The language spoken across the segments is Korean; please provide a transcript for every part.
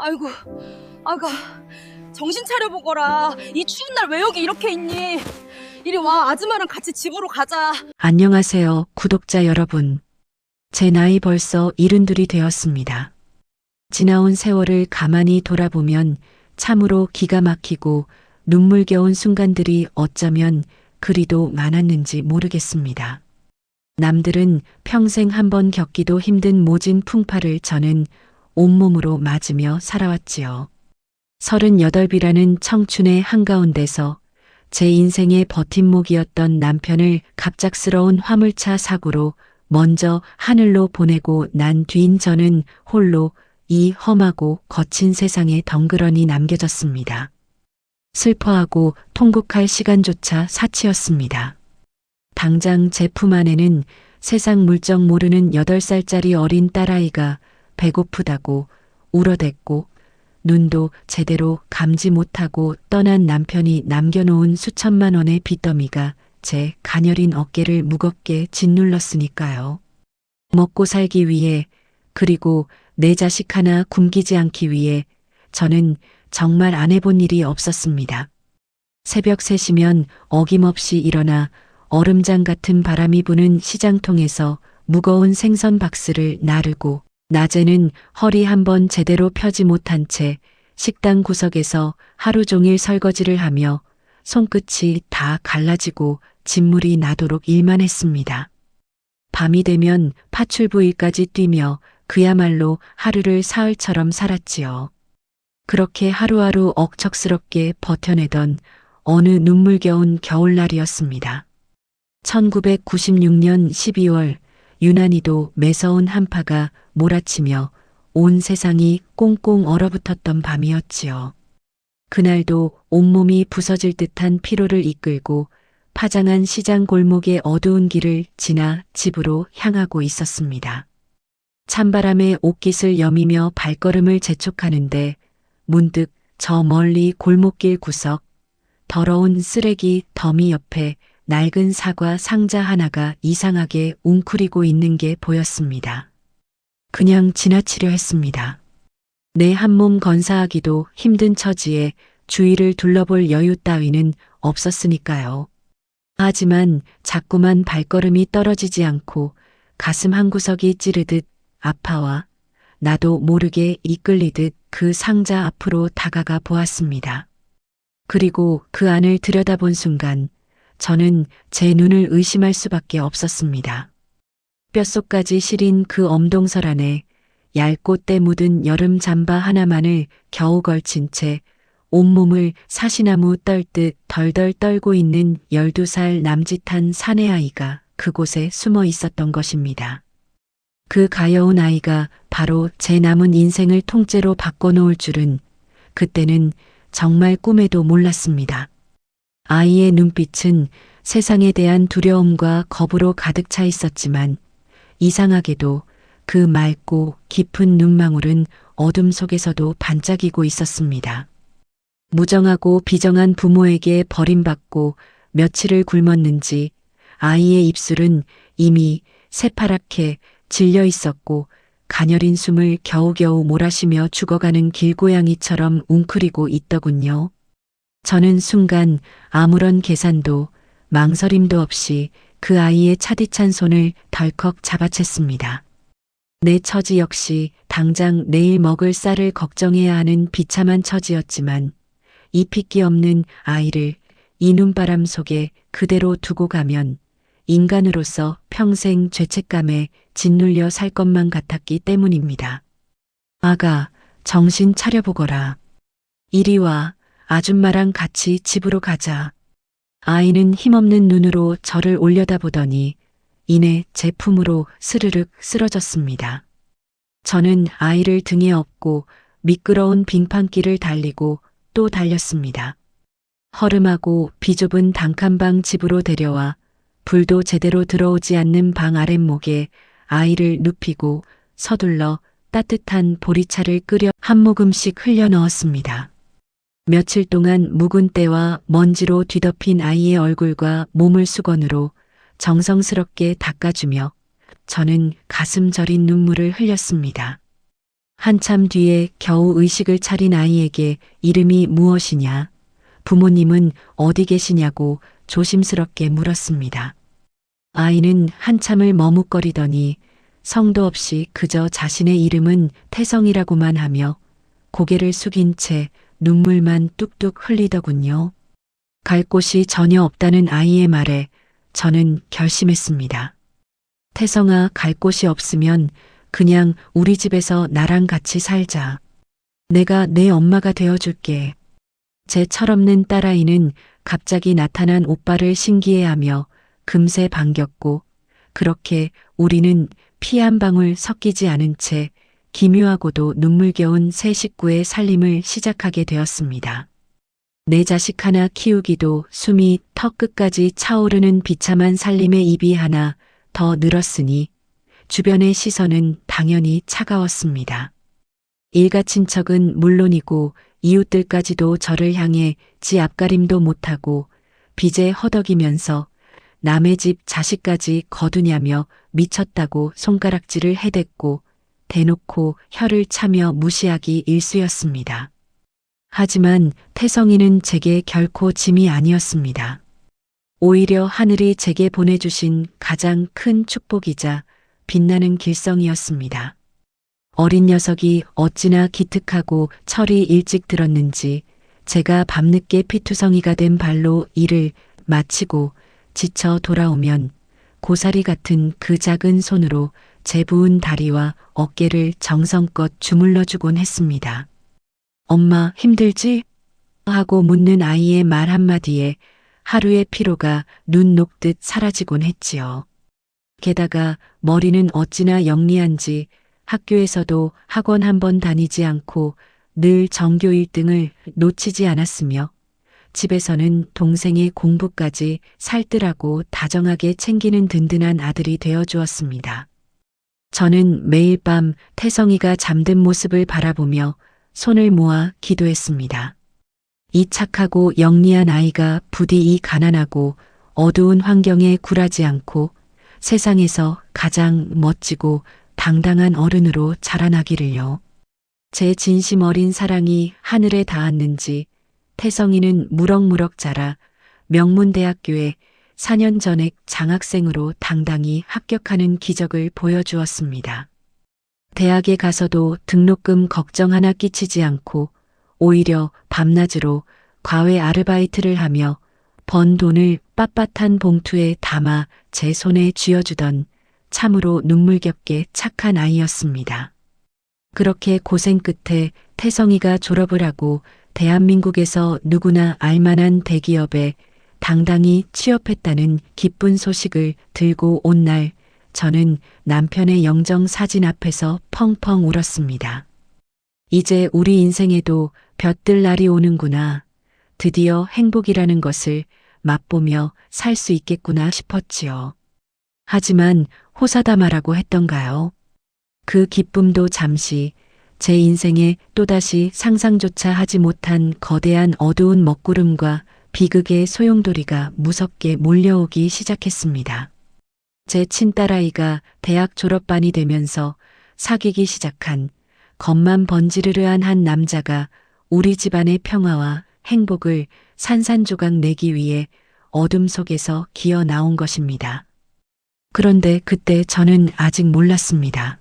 아이고, 아가, 정신 차려보거라. 이 추운 날 왜 여기 이렇게 있니? 이리 와, 아줌마랑 같이 집으로 가자. 안녕하세요, 구독자 여러분. 제 나이 벌써 72이 되었습니다. 지나온 세월을 가만히 돌아보면 참으로 기가 막히고 눈물겨운 순간들이 어쩌면 그리도 많았는지 모르겠습니다. 남들은 평생 한 번 겪기도 힘든 모진 풍파를 저는 온몸으로 맞으며 살아왔지요. 38이라는 청춘의 한가운데서 제 인생의 버팀목이었던 남편을 갑작스러운 화물차 사고로 먼저 하늘로 보내고 난 뒤인 저는 홀로 이 험하고 거친 세상에 덩그러니 남겨졌습니다. 슬퍼하고 통곡할 시간조차 사치였습니다. 당장 제 품 안에는 세상 물정 모르는 8살짜리 어린 딸아이가 배고프다고 울어댔고 눈도 제대로 감지 못하고 떠난 남편이 남겨놓은 수천만 원의 빚더미가 제 가녀린 어깨를 무겁게 짓눌렀으니까요. 먹고 살기 위해 그리고 내 자식 하나 굶기지 않기 위해 저는 정말 안 해본 일이 없었습니다. 새벽 3시면 어김없이 일어나 얼음장 같은 바람이 부는 시장통에서 무거운 생선 박스를 나르고 낮에는 허리 한번 제대로 펴지 못한 채 식당 구석에서 하루 종일 설거지를 하며 손끝이 다 갈라지고 진물이 나도록 일만 했습니다. 밤이 되면 파출부일까지 뛰며 그야말로 하루를 사흘처럼 살았지요. 그렇게 하루하루 억척스럽게 버텨내던 어느 눈물겨운 겨울날이었습니다. 1996년 12월 유난히도 매서운 한파가 몰아치며 온 세상이 꽁꽁 얼어붙었던 밤이었지요. 그날도 온몸이 부서질 듯한 피로를 이끌고 파장한 시장 골목의 어두운 길을 지나 집으로 향하고 있었습니다. 찬바람에 옷깃을 여미며 발걸음을 재촉하는데 문득 저 멀리 골목길 구석 더러운 쓰레기 더미 옆에 낡은 사과 상자 하나가 이상하게 웅크리고 있는 게 보였습니다. 그냥 지나치려 했습니다. 내 한몸 건사하기도 힘든 처지에 주위를 둘러볼 여유 따위는 없었으니까요. 하지만 자꾸만 발걸음이 떨어지지 않고 가슴 한구석이 찌르듯 아파와 나도 모르게 이끌리듯 그 상자 앞으로 다가가 보았습니다. 그리고 그 안을 들여다본 순간 저는 제 눈을 의심할 수밖에 없었습니다. 뼛속까지 시린 그 엄동설 안에 얇고 때 묻은 여름 잠바 하나만을 겨우 걸친 채 온몸을 사시나무 떨듯 덜덜 떨고 있는 12살 남짓한 사내 아이가 그곳에 숨어 있었던 것입니다. 그 가여운 아이가 바로 제 남은 인생을 통째로 바꿔놓을 줄은 그때는 정말 꿈에도 몰랐습니다. 아이의 눈빛은 세상에 대한 두려움과 겁으로 가득 차 있었지만 이상하게도 그 맑고 깊은 눈망울은 어둠 속에서도 반짝이고 있었습니다. 무정하고 비정한 부모에게 버림받고 며칠을 굶었는지 아이의 입술은 이미 새파랗게 질려 있었고 가녀린 숨을 겨우겨우 몰아쉬며 죽어가는 길고양이처럼 웅크리고 있더군요. 저는 순간 아무런 계산도 망설임도 없이 그 아이의 차디찬 손을 덜컥 잡아챘습니다. 내 처지 역시 당장 내일 먹을 쌀을 걱정해야 하는 비참한 처지였지만 이 핏기 없는 아이를 이 눈바람 속에 그대로 두고 가면 인간으로서 평생 죄책감에 짓눌려 살 것만 같았기 때문입니다. 아가, 정신 차려보거라. 이리 와, 아줌마랑 같이 집으로 가자. 아이는 힘없는 눈으로 저를 올려다보더니 이내 제 품으로 스르륵 쓰러졌습니다. 저는 아이를 등에 업고 미끄러운 빙판길을 달리고 또 달렸습니다. 허름하고 비좁은 단칸방 집으로 데려와 불도 제대로 들어오지 않는 방 아랫목에 아이를 눕히고 서둘러 따뜻한 보리차를 끓여 한 모금씩 흘려 넣었습니다. 며칠 동안 묵은 때와 먼지로 뒤덮인 아이의 얼굴과 몸을 수건으로 정성스럽게 닦아주며 저는 가슴 저린 눈물을 흘렸습니다. 한참 뒤에 겨우 의식을 차린 아이에게 이름이 무엇이냐, 부모님은 어디 계시냐고 조심스럽게 물었습니다. 아이는 한참을 머뭇거리더니 성도 없이 그저 자신의 이름은 태성이라고만 하며 고개를 숙인 채 눈물만 뚝뚝 흘리더군요. 갈 곳이 전혀 없다는 아이의 말에 저는 결심했습니다. 태성아, 갈 곳이 없으면 그냥 우리 집에서 나랑 같이 살자. 내가 내 엄마가 되어줄게. 제 철없는 딸아이는 갑자기 나타난 오빠를 신기해하며 금세 반겼고, 그렇게 우리는 피 한 방울 섞이지 않은 채 기묘하고도 눈물겨운 새 식구의 살림을 시작하게 되었습니다. 내 자식 하나 키우기도 숨이 턱 끝까지 차오르는 비참한 살림의 입이 하나 더 늘었으니 주변의 시선은 당연히 차가웠습니다. 일가 친척은 물론이고 이웃들까지도 저를 향해 지 앞가림도 못하고 빚에 허덕이면서 남의 집 자식까지 거두냐며 미쳤다고 손가락질을 해댔고 대놓고 혀를 차며 무시하기 일쑤였습니다. 하지만 태성이는 제게 결코 짐이 아니었습니다. 오히려 하늘이 제게 보내주신 가장 큰 축복이자 빛나는 길성이었습니다. 어린 녀석이 어찌나 기특하고 철이 일찍 들었는지 제가 밤늦게 피투성이가 된 발로 일을 마치고 지쳐 돌아오면 고사리 같은 그 작은 손으로 제 부은 다리와 어깨를 정성껏 주물러주곤 했습니다. 엄마, 힘들지? 하고 묻는 아이의 말 한마디에 하루의 피로가 눈 녹듯 사라지곤 했지요. 게다가 머리는 어찌나 영리한지 학교에서도 학원 한 번 다니지 않고 늘 전교 1등을 놓치지 않았으며 집에서는 동생의 공부까지 살뜰하고 다정하게 챙기는 든든한 아들이 되어 주었습니다. 저는 매일 밤 태성이가 잠든 모습을 바라보며 손을 모아 기도했습니다. 이 착하고 영리한 아이가 부디 이 가난하고 어두운 환경에 굴하지 않고 세상에서 가장 멋지고 당당한 어른으로 자라나기를요. 제 진심 어린 사랑이 하늘에 닿았는지 태성이는 무럭무럭 자라 명문대학교에 4년 전에 장학생으로 당당히 합격하는 기적을 보여주었습니다. 대학에 가서도 등록금 걱정 하나 끼치지 않고 오히려 밤낮으로 과외 아르바이트를 하며 번 돈을 빳빳한 봉투에 담아 제 손에 쥐어주던 참으로 눈물겹게 착한 아이였습니다. 그렇게 고생 끝에 태성이가 졸업을 하고 대한민국에서 누구나 알만한 대기업에 당당히 취업했다는 기쁜 소식을 들고 온 날, 저는 남편의 영정 사진 앞에서 펑펑 울었습니다. 이제 우리 인생에도 볕들 날이 오는구나. 드디어 행복이라는 것을 맛보며 살 수 있겠구나 싶었지요. 하지만 호사다마라고 했던가요? 그 기쁨도 잠시 제 인생에 또다시 상상조차 하지 못한 거대한 어두운 먹구름과 비극의 소용돌이가 무섭게 몰려오기 시작했습니다. 제 친딸아이가 대학 졸업반이 되면서 사귀기 시작한 겉만 번지르르한 한 남자가 우리 집안의 평화와 행복을 산산조각 내기 위해 어둠 속에서 기어 나온 것입니다. 그런데 그때 저는 아직 몰랐습니다.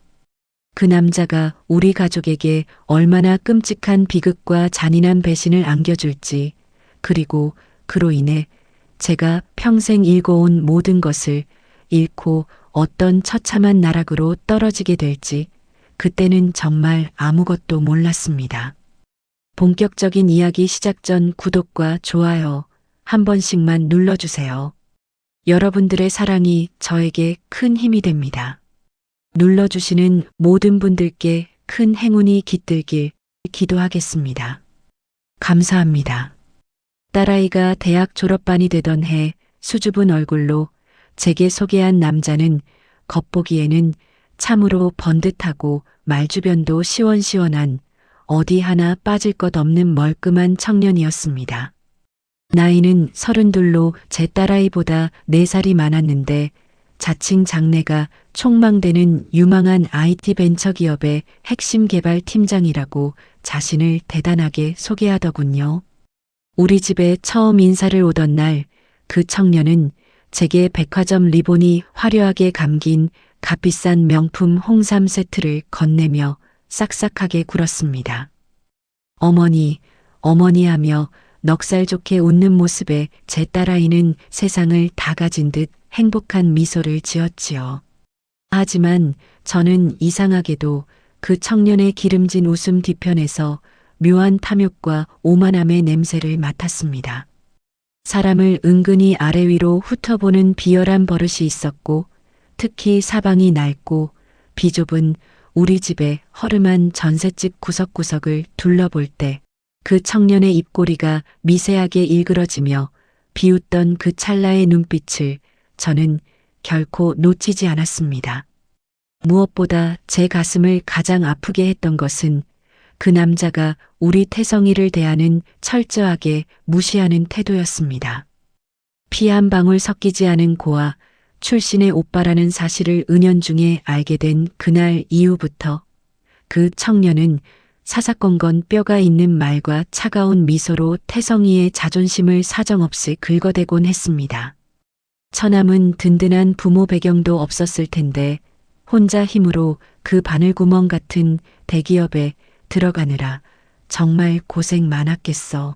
그 남자가 우리 가족에게 얼마나 끔찍한 비극과 잔인한 배신을 안겨줄지, 그리고 그로 인해 제가 평생 일궈온 모든 것을 잃고 어떤 처참한 나락으로 떨어지게 될지, 그때는 정말 아무것도 몰랐습니다. 본격적인 이야기 시작 전 구독과 좋아요 한 번씩만 눌러주세요. 여러분들의 사랑이 저에게 큰 힘이 됩니다. 눌러주시는 모든 분들께 큰 행운이 깃들길 기도하겠습니다. 감사합니다. 딸아이가 대학 졸업반이 되던 해 수줍은 얼굴로 제게 소개한 남자는 겉보기에는 참으로 번듯하고 말주변도 시원시원한 어디 하나 빠질 것 없는 멀끔한 청년이었습니다. 나이는 32로 제 딸아이보다 4살이 많았는데 자칭 장래가 촉망되는 유망한 IT 벤처기업의 핵심 개발 팀장이라고 자신을 대단하게 소개하더군요. 우리 집에 처음 인사를 오던 날 그 청년은 제게 백화점 리본이 화려하게 감긴 값비싼 명품 홍삼 세트를 건네며 싹싹하게 굴었습니다. 어머니, 어머니 하며 넉살 좋게 웃는 모습에 제 딸아이는 세상을 다 가진 듯 행복한 미소를 지었지요. 하지만 저는 이상하게도 그 청년의 기름진 웃음 뒤편에서 묘한 탐욕과 오만함의 냄새를 맡았습니다. 사람을 은근히 아래 위로 훑어보는 비열한 버릇이 있었고, 특히 사방이 낡고 비좁은 우리 집의 허름한 전셋집 구석구석을 둘러볼 때 그 청년의 입꼬리가 미세하게 일그러지며 비웃던 그 찰나의 눈빛을 저는 결코 놓치지 않았습니다. 무엇보다 제 가슴을 가장 아프게 했던 것은 그 남자가 우리 태성이를 대하는 철저하게 무시하는 태도였습니다. 피 한 방울 섞이지 않은 고아 출신의 오빠라는 사실을 은연중에 알게 된 그날 이후부터 그 청년은 사사건건 뼈가 있는 말과 차가운 미소로 태성이의 자존심을 사정없이 긁어대곤 했습니다. 처남은 든든한 부모 배경도 없었을 텐데 혼자 힘으로 그 바늘구멍 같은 대기업에 들어가느라 정말 고생 많았겠어.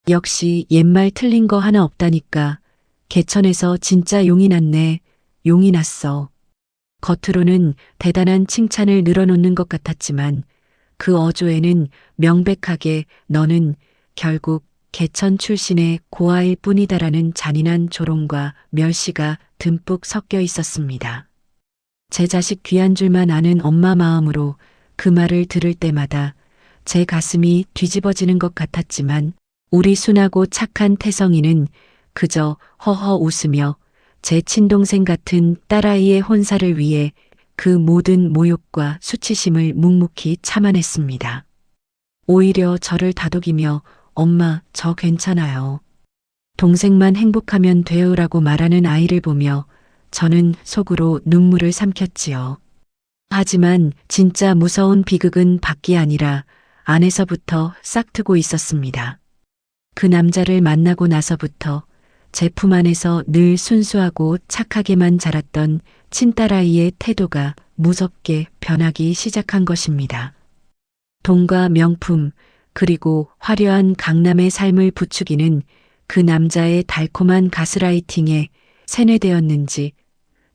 역시 옛말 틀린 거 하나 없다니까. 개천에서 진짜 용이 났네. 용이 났어. 겉으로는 대단한 칭찬을 늘어놓는 것 같았지만 그 어조에는 명백하게 너는 결국 개천 출신의 고아일 뿐이다라는 잔인한 조롱과 멸시가 듬뿍 섞여 있었습니다. 제 자식 귀한 줄만 아는 엄마 마음으로 그 말을 들을 때마다 제 가슴이 뒤집어지는 것 같았지만 우리 순하고 착한 태성이는 그저 허허 웃으며 제 친동생 같은 딸아이의 혼사를 위해 그 모든 모욕과 수치심을 묵묵히 참아냈습니다. 오히려 저를 다독이며 엄마, 저 괜찮아요. 동생만 행복하면 돼요라고 말하는 아이를 보며 저는 속으로 눈물을 삼켰지요. 하지만 진짜 무서운 비극은 밖이 아니라 안에서부터 싹트고 있었습니다. 그 남자를 만나고 나서부터 제 품 안에서 늘 순수하고 착하게만 자랐던 친딸아이의 태도가 무섭게 변하기 시작한 것입니다. 돈과 명품 그리고 화려한 강남의 삶을 부추기는 그 남자의 달콤한 가스라이팅에 세뇌되었는지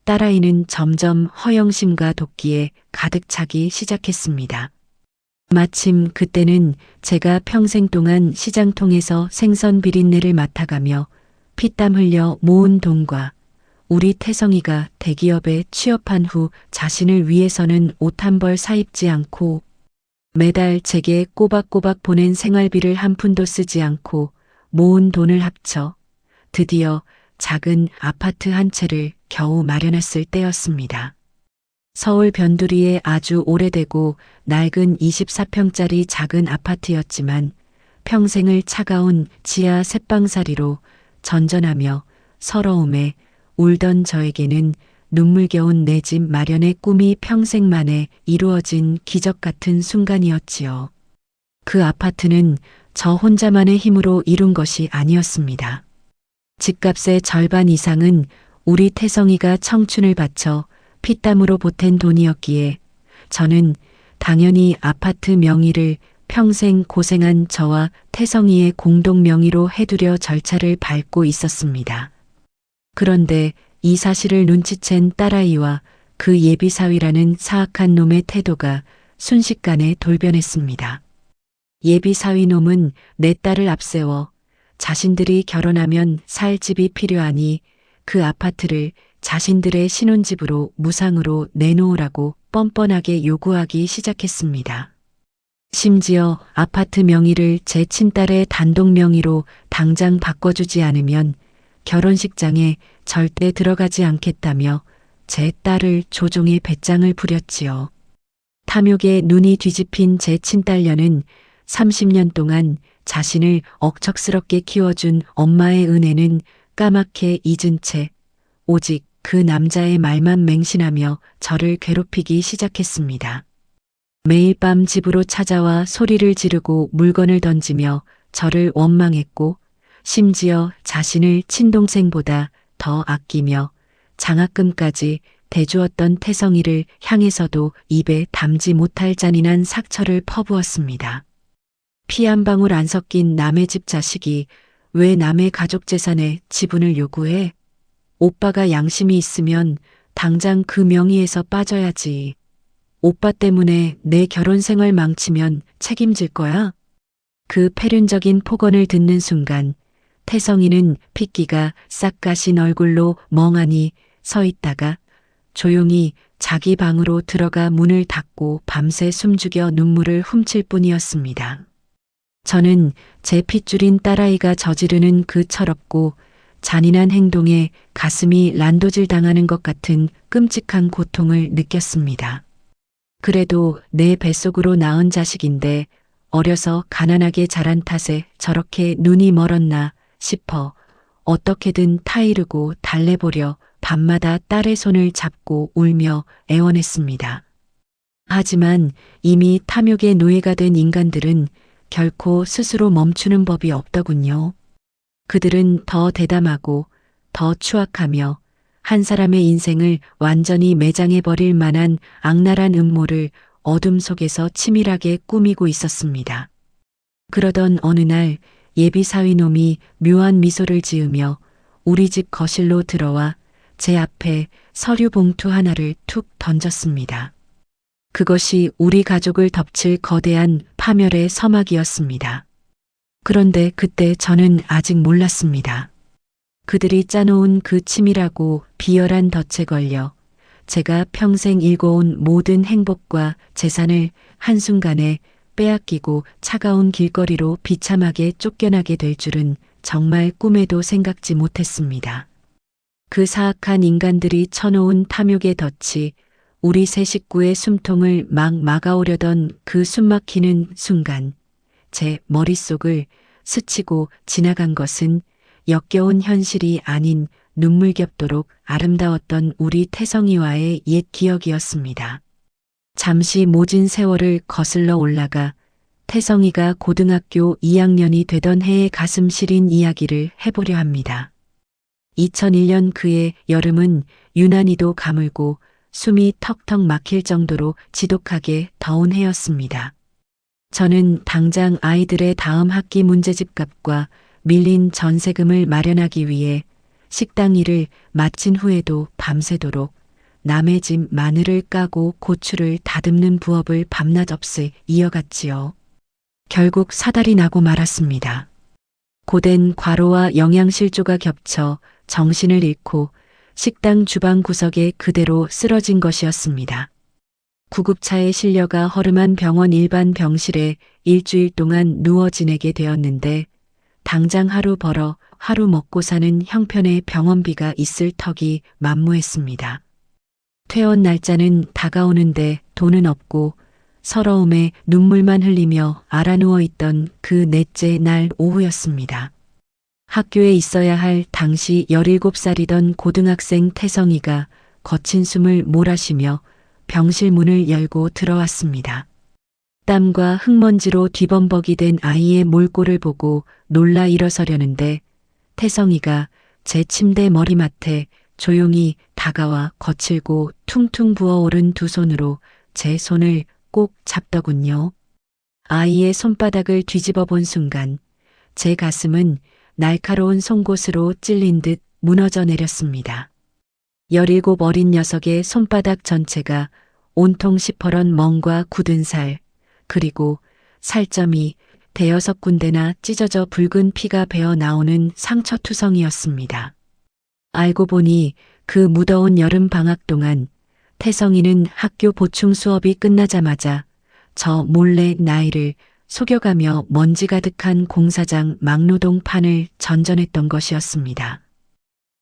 딸아이는 점점 허영심과 도끼에 가득 차기 시작했습니다. 마침 그때는 제가 평생 동안 시장통에서 생선 비린내를 맡아가며 피땀 흘려 모은 돈과 우리 태성이가 대기업에 취업한 후 자신을 위해서는 옷 한 벌 사입지 않고 매달 제게 꼬박꼬박 보낸 생활비를 한 푼도 쓰지 않고 모은 돈을 합쳐 드디어 작은 아파트 한 채를 겨우 마련했을 때였습니다. 서울 변두리에 아주 오래되고 낡은 24평짜리 작은 아파트였지만 평생을 차가운 지하 셋방살이로 전전하며 서러움에 울던 저에게는 눈물겨운 내 집 마련의 꿈이 평생 만에 이루어진 기적 같은 순간이었지요. 그 아파트는 저 혼자만의 힘으로 이룬 것이 아니었습니다. 집값의 절반 이상은 우리 태성이가 청춘을 바쳐 피땀으로 보탠 돈이었기에 저는 당연히 아파트 명의를 평생 고생한 저와 태성이의 공동 명의로 해두려 절차를 밟고 있었습니다. 그런데 이 사실을 눈치챈 딸아이와 그 예비사위라는 사악한 놈의 태도가 순식간에 돌변했습니다. 예비사위놈은 내 딸을 앞세워 자신들이 결혼하면 살 집이 필요하니 그 아파트를 자신들의 신혼집으로 무상으로 내놓으라고 뻔뻔하게 요구하기 시작했습니다. 심지어 아파트 명의를 제 친딸의 단독 명의로 당장 바꿔주지 않으면 결혼식장에 절대 들어가지 않겠다며 제 딸을 조종의 배짱을 부렸지요. 탐욕에 눈이 뒤집힌 제 친딸녀는 30년 동안 자신을 억척스럽게 키워준 엄마의 은혜는 까맣게 잊은 채 오직 그 남자의 말만 맹신하며 저를 괴롭히기 시작했습니다. 매일 밤 집으로 찾아와 소리를 지르고 물건을 던지며 저를 원망했고 심지어 자신을 친동생보다 더 아끼며 장학금까지 대주었던 태성이를 향해서도 입에 담지 못할 잔인한 sak처를 퍼부었습니다. 피 한 방울 안 섞인 남의 집 자식이 왜 남의 가족 재산에 지분을 요구해? 오빠가 양심이 있으면 당장 그 명의에서 빠져야지. 오빠 때문에 내 결혼 생활 망치면 책임질 거야? 그 패륜적인 폭언을 듣는 순간 태성이는 핏기가 싹 가신 얼굴로 멍하니 서 있다가 조용히 자기 방으로 들어가 문을 닫고 밤새 숨죽여 눈물을 훔칠 뿐이었습니다. 저는 제 핏줄인 딸아이가 저지르는 그 철없고 잔인한 행동에 가슴이 난도질 당하는 것 같은 끔찍한 고통을 느꼈습니다. 그래도 내 뱃속으로 낳은 자식인데 어려서 가난하게 자란 탓에 저렇게 눈이 멀었나 싶어 어떻게든 타이르고 달래보려 밤마다 딸의 손을 잡고 울며 애원했습니다. 하지만 이미 탐욕의 노예가 된 인간들은 결코 스스로 멈추는 법이 없더군요. 그들은 더 대담하고 더 추악하며 한 사람의 인생을 완전히 매장해버릴 만한 악랄한 음모를 어둠 속에서 치밀하게 꾸미고 있었습니다. 그러던 어느 날 예비 사위놈이 묘한 미소를 지으며 우리 집 거실로 들어와 제 앞에 서류 봉투 하나를 툭 던졌습니다. 그것이 우리 가족을 덮칠 거대한 파멸의 서막이었습니다. 그런데 그때 저는 아직 몰랐습니다. 그들이 짜놓은 그 치밀하고 비열한 덫에 걸려 제가 평생 일궈온 모든 행복과 재산을 한순간에 빼앗기고 차가운 길거리로 비참하게 쫓겨나게 될 줄은 정말 꿈에도 생각지 못했습니다. 그 사악한 인간들이 쳐놓은 탐욕의 덫이 우리 세 식구의 숨통을 막 막아오려던 그 숨막히는 순간 제 머릿속을 스치고 지나간 것은 역겨운 현실이 아닌 눈물겹도록 아름다웠던 우리 태성이와의 옛 기억이었습니다. 잠시 모진 세월을 거슬러 올라가 태성이가 고등학교 2학년이 되던 해의 가슴 시린 이야기를 해보려 합니다. 2001년 그해 여름은 유난히도 가물고 숨이 턱턱 막힐 정도로 지독하게 더운 해였습니다. 저는 당장 아이들의 다음 학기 문제집 값과 밀린 전세금을 마련하기 위해 식당 일을 마친 후에도 밤새도록 남의 집 마늘을 까고 고추를 다듬는 부업을 밤낮 없이 이어갔지요. 결국 사달이 나고 말았습니다. 고된 과로와 영양실조가 겹쳐 정신을 잃고 식당 주방 구석에 그대로 쓰러진 것이었습니다. 구급차에 실려가 허름한 병원 일반 병실에 일주일 동안 누워 지내게 되었는데 당장 하루 벌어 하루 먹고 사는 형편의 병원비가 있을 턱이 만무했습니다. 퇴원 날짜는 다가오는데 돈은 없고 서러움에 눈물만 흘리며 알아누워 있던 그 넷째 날 오후였습니다. 학교에 있어야 할 당시 17살이던 고등학생 태성이가 거친 숨을 몰아쉬며 병실 문을 열고 들어왔습니다. 땀과 흙먼지로 뒤범벅이 된 아이의 몰골을 보고 놀라 일어서려는데 태성이가 제 침대 머리맡에 조용히 다가와 거칠고 퉁퉁 부어오른 두 손으로 제 손을 꼭 잡더군요. 아이의 손바닥을 뒤집어 본 순간 제 가슴은 날카로운 송곳으로 찔린 듯 무너져 내렸습니다. 17 어린 녀석의 손바닥 전체가 온통 시퍼런 멍과 굳은 살, 그리고 살점이 대여섯 군데나 찢어져 붉은 피가 배어 나오는 상처투성이었습니다. 알고 보니 그 무더운 여름 방학 동안 태성이는 학교 보충 수업이 끝나자마자 저 몰래 나이를 속여가며 먼지 가득한 공사장 막노동 판을 전전했던 것이었습니다.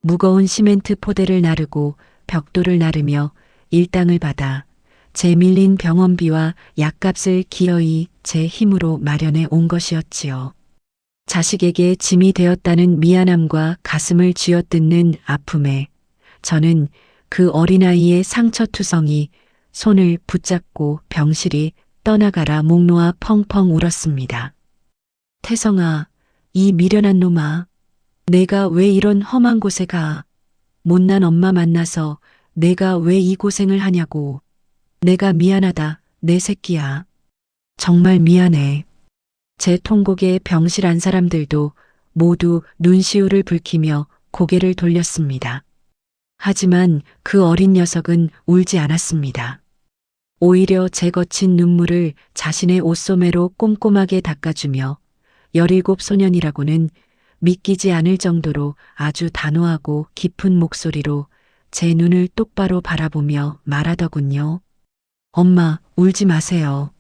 무거운 시멘트 포대를 나르고 벽돌을 나르며 일당을 받아 제 밀린 병원비와 약값을 기어이 제 힘으로 마련해 온 것이었지요. 자식에게 짐이 되었다는 미안함과 가슴을 쥐어뜯는 아픔에 저는 그 어린아이의 상처투성이 손을 붙잡고 병실이 떠나가라 목 놓아 펑펑 울었습니다. 태성아, 이 미련한 놈아. 내가 왜 이런 험한 곳에 가. 못난 엄마 만나서 내가 왜 이 고생을 하냐고. 내가 미안하다, 내 새끼야. 정말 미안해. 제 통곡에 병실 안 사람들도 모두 눈시울을 붉히며 고개를 돌렸습니다. 하지만 그 어린 녀석은 울지 않았습니다. 오히려 제 거친 눈물을 자신의 옷소매로 꼼꼼하게 닦아주며 17 소년이라고는 믿기지 않을 정도로 아주 단호하고 깊은 목소리로 제 눈을 똑바로 바라보며 말하더군요. 엄마, 울지 마세요.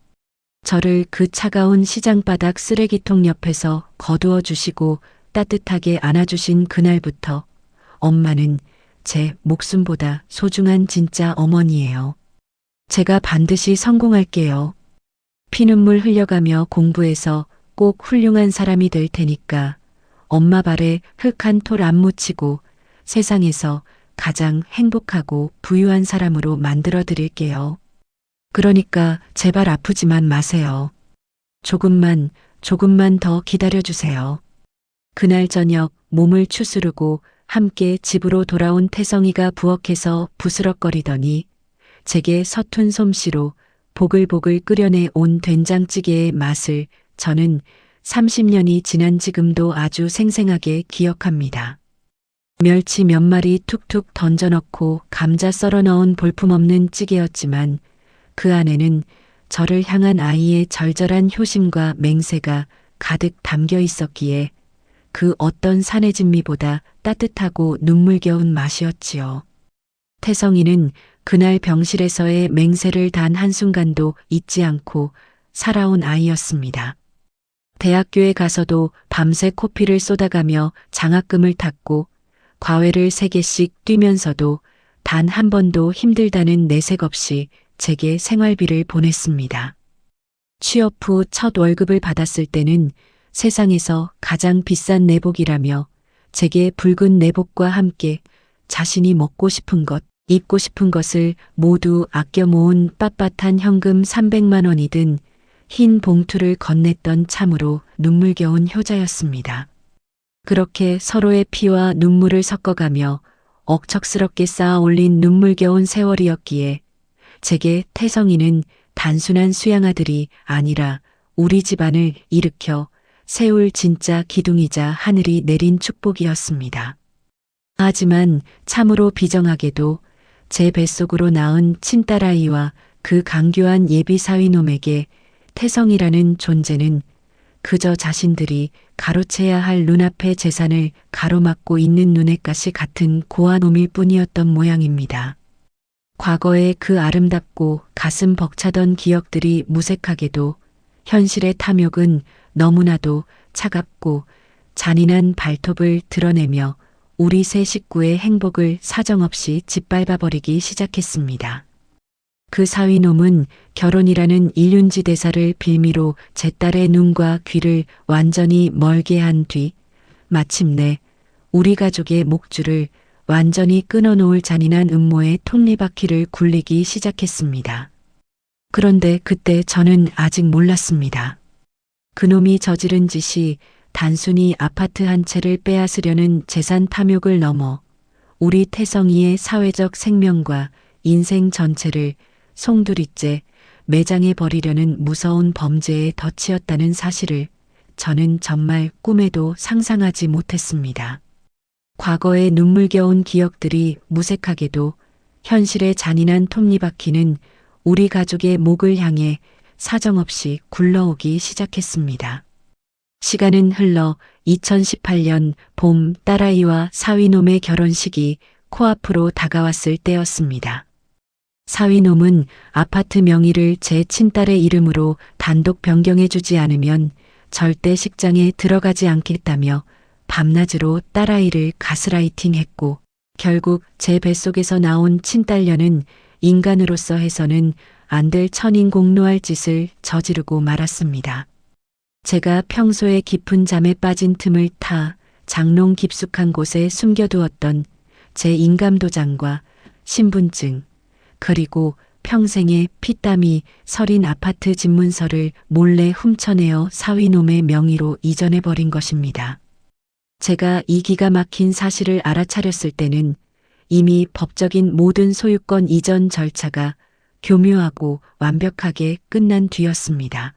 저를 그 차가운 시장바닥 쓰레기통 옆에서 거두어 주시고 따뜻하게 안아주신 그날부터 엄마는 제 목숨보다 소중한 진짜 어머니예요. 제가 반드시 성공할게요. 피눈물 흘려가며 공부해서 꼭 훌륭한 사람이 될 테니까 엄마 발에 흙 한 톨 안 묻히고 세상에서 가장 행복하고 부유한 사람으로 만들어 드릴게요. 그러니까 제발 아프지만 마세요. 조금만 더 기다려 주세요. 그날 저녁 몸을 추스르고 함께 집으로 돌아온 태성이가 부엌에서 부스럭거리더니 제게 서툰 솜씨로 보글보글 끓여내 온 된장찌개의 맛을 저는 30년이 지난 지금도 아주 생생하게 기억합니다. 멸치 몇 마리 툭툭 던져 넣고 감자 썰어 넣은 볼품없는 찌개였지만 그 안에는 저를 향한 아이의 절절한 효심과 맹세가 가득 담겨 있었기에 그 어떤 산의 진미보다 따뜻하고 눈물겨운 맛이었지요. 태성이는 그날 병실에서의 맹세를 단 한순간도 잊지 않고 살아온 아이였습니다. 대학교에 가서도 밤새 코피를 쏟아가며 장학금을 탔고 과외를 3개씩 뛰면서도 단 한 번도 힘들다는 내색 없이 제게 생활비를 보냈습니다. 취업 후 첫 월급을 받았을 때는 세상에서 가장 비싼 내복이라며 제게 붉은 내복과 함께 자신이 먹고 싶은 것, 입고 싶은 것을 모두 아껴 모은 빳빳한 현금 300만 원이 든 흰 봉투를 건넸던 참으로 눈물겨운 효자였습니다. 그렇게 서로의 피와 눈물을 섞어가며 억척스럽게 쌓아 올린 눈물겨운 세월이었기에 제게 태성이는 단순한 수양아들이 아니라 우리 집안을 일으켜 세울 진짜 기둥이자 하늘이 내린 축복이었습니다. 하지만 참으로 비정하게도 제 뱃속으로 낳은 친딸아이와 그 강교한 예비 사위놈에게 태성이라는 존재는 그저 자신들이 가로채야 할 눈앞의 재산을 가로막고 있는 눈엣가시 같은 고아 놈일 뿐이었던 모양입니다. 과거의 그 아름답고 가슴 벅차던 기억들이 무색하게도 현실의 탐욕은 너무나도 차갑고 잔인한 발톱을 드러내며 우리 세 식구의 행복을 사정없이 짓밟아버리기 시작했습니다. 그 사위놈은 결혼이라는 일륜지 대사를 빌미로 제 딸의 눈과 귀를 완전히 멀게 한 뒤 마침내 우리 가족의 목줄을 완전히 끊어놓을 잔인한 음모에 톱니바퀴를 굴리기 시작했습니다. 그런데 그때 저는 아직 몰랐습니다. 그놈이 저지른 짓이 단순히 아파트 한 채를 빼앗으려는 재산 탐욕을 넘어 우리 태성이의 사회적 생명과 인생 전체를 송두리째 매장해 버리려는 무서운 범죄의 덫이었다는 사실을 저는 정말 꿈에도 상상하지 못했습니다. 과거의 눈물겨운 기억들이 무색하게도 현실의 잔인한 톱니바퀴는 우리 가족의 목을 향해 사정없이 굴러오기 시작했습니다. 시간은 흘러 2018년 봄 딸아이와 사위놈의 결혼식이 코앞으로 다가왔을 때였습니다. 사위놈은 아파트 명의를 제 친딸의 이름으로 단독 변경해주지 않으면 절대 식장에 들어가지 않겠다며 밤낮으로 딸아이를 가스라이팅했고 결국 제 뱃속에서 나온 친딸녀는 인간으로서 해서는 안 될 천인공노할 짓을 저지르고 말았습니다. 제가 평소에 깊은 잠에 빠진 틈을 타 장롱 깊숙한 곳에 숨겨두었던 제 인감도장과 신분증, 그리고 평생의 피땀이 서린 아파트 집문서를 몰래 훔쳐내어 사위놈의 명의로 이전해버린 것입니다. 제가 이 기가 막힌 사실을 알아차렸을 때는 이미 법적인 모든 소유권 이전 절차가 교묘하고 완벽하게 끝난 뒤였습니다.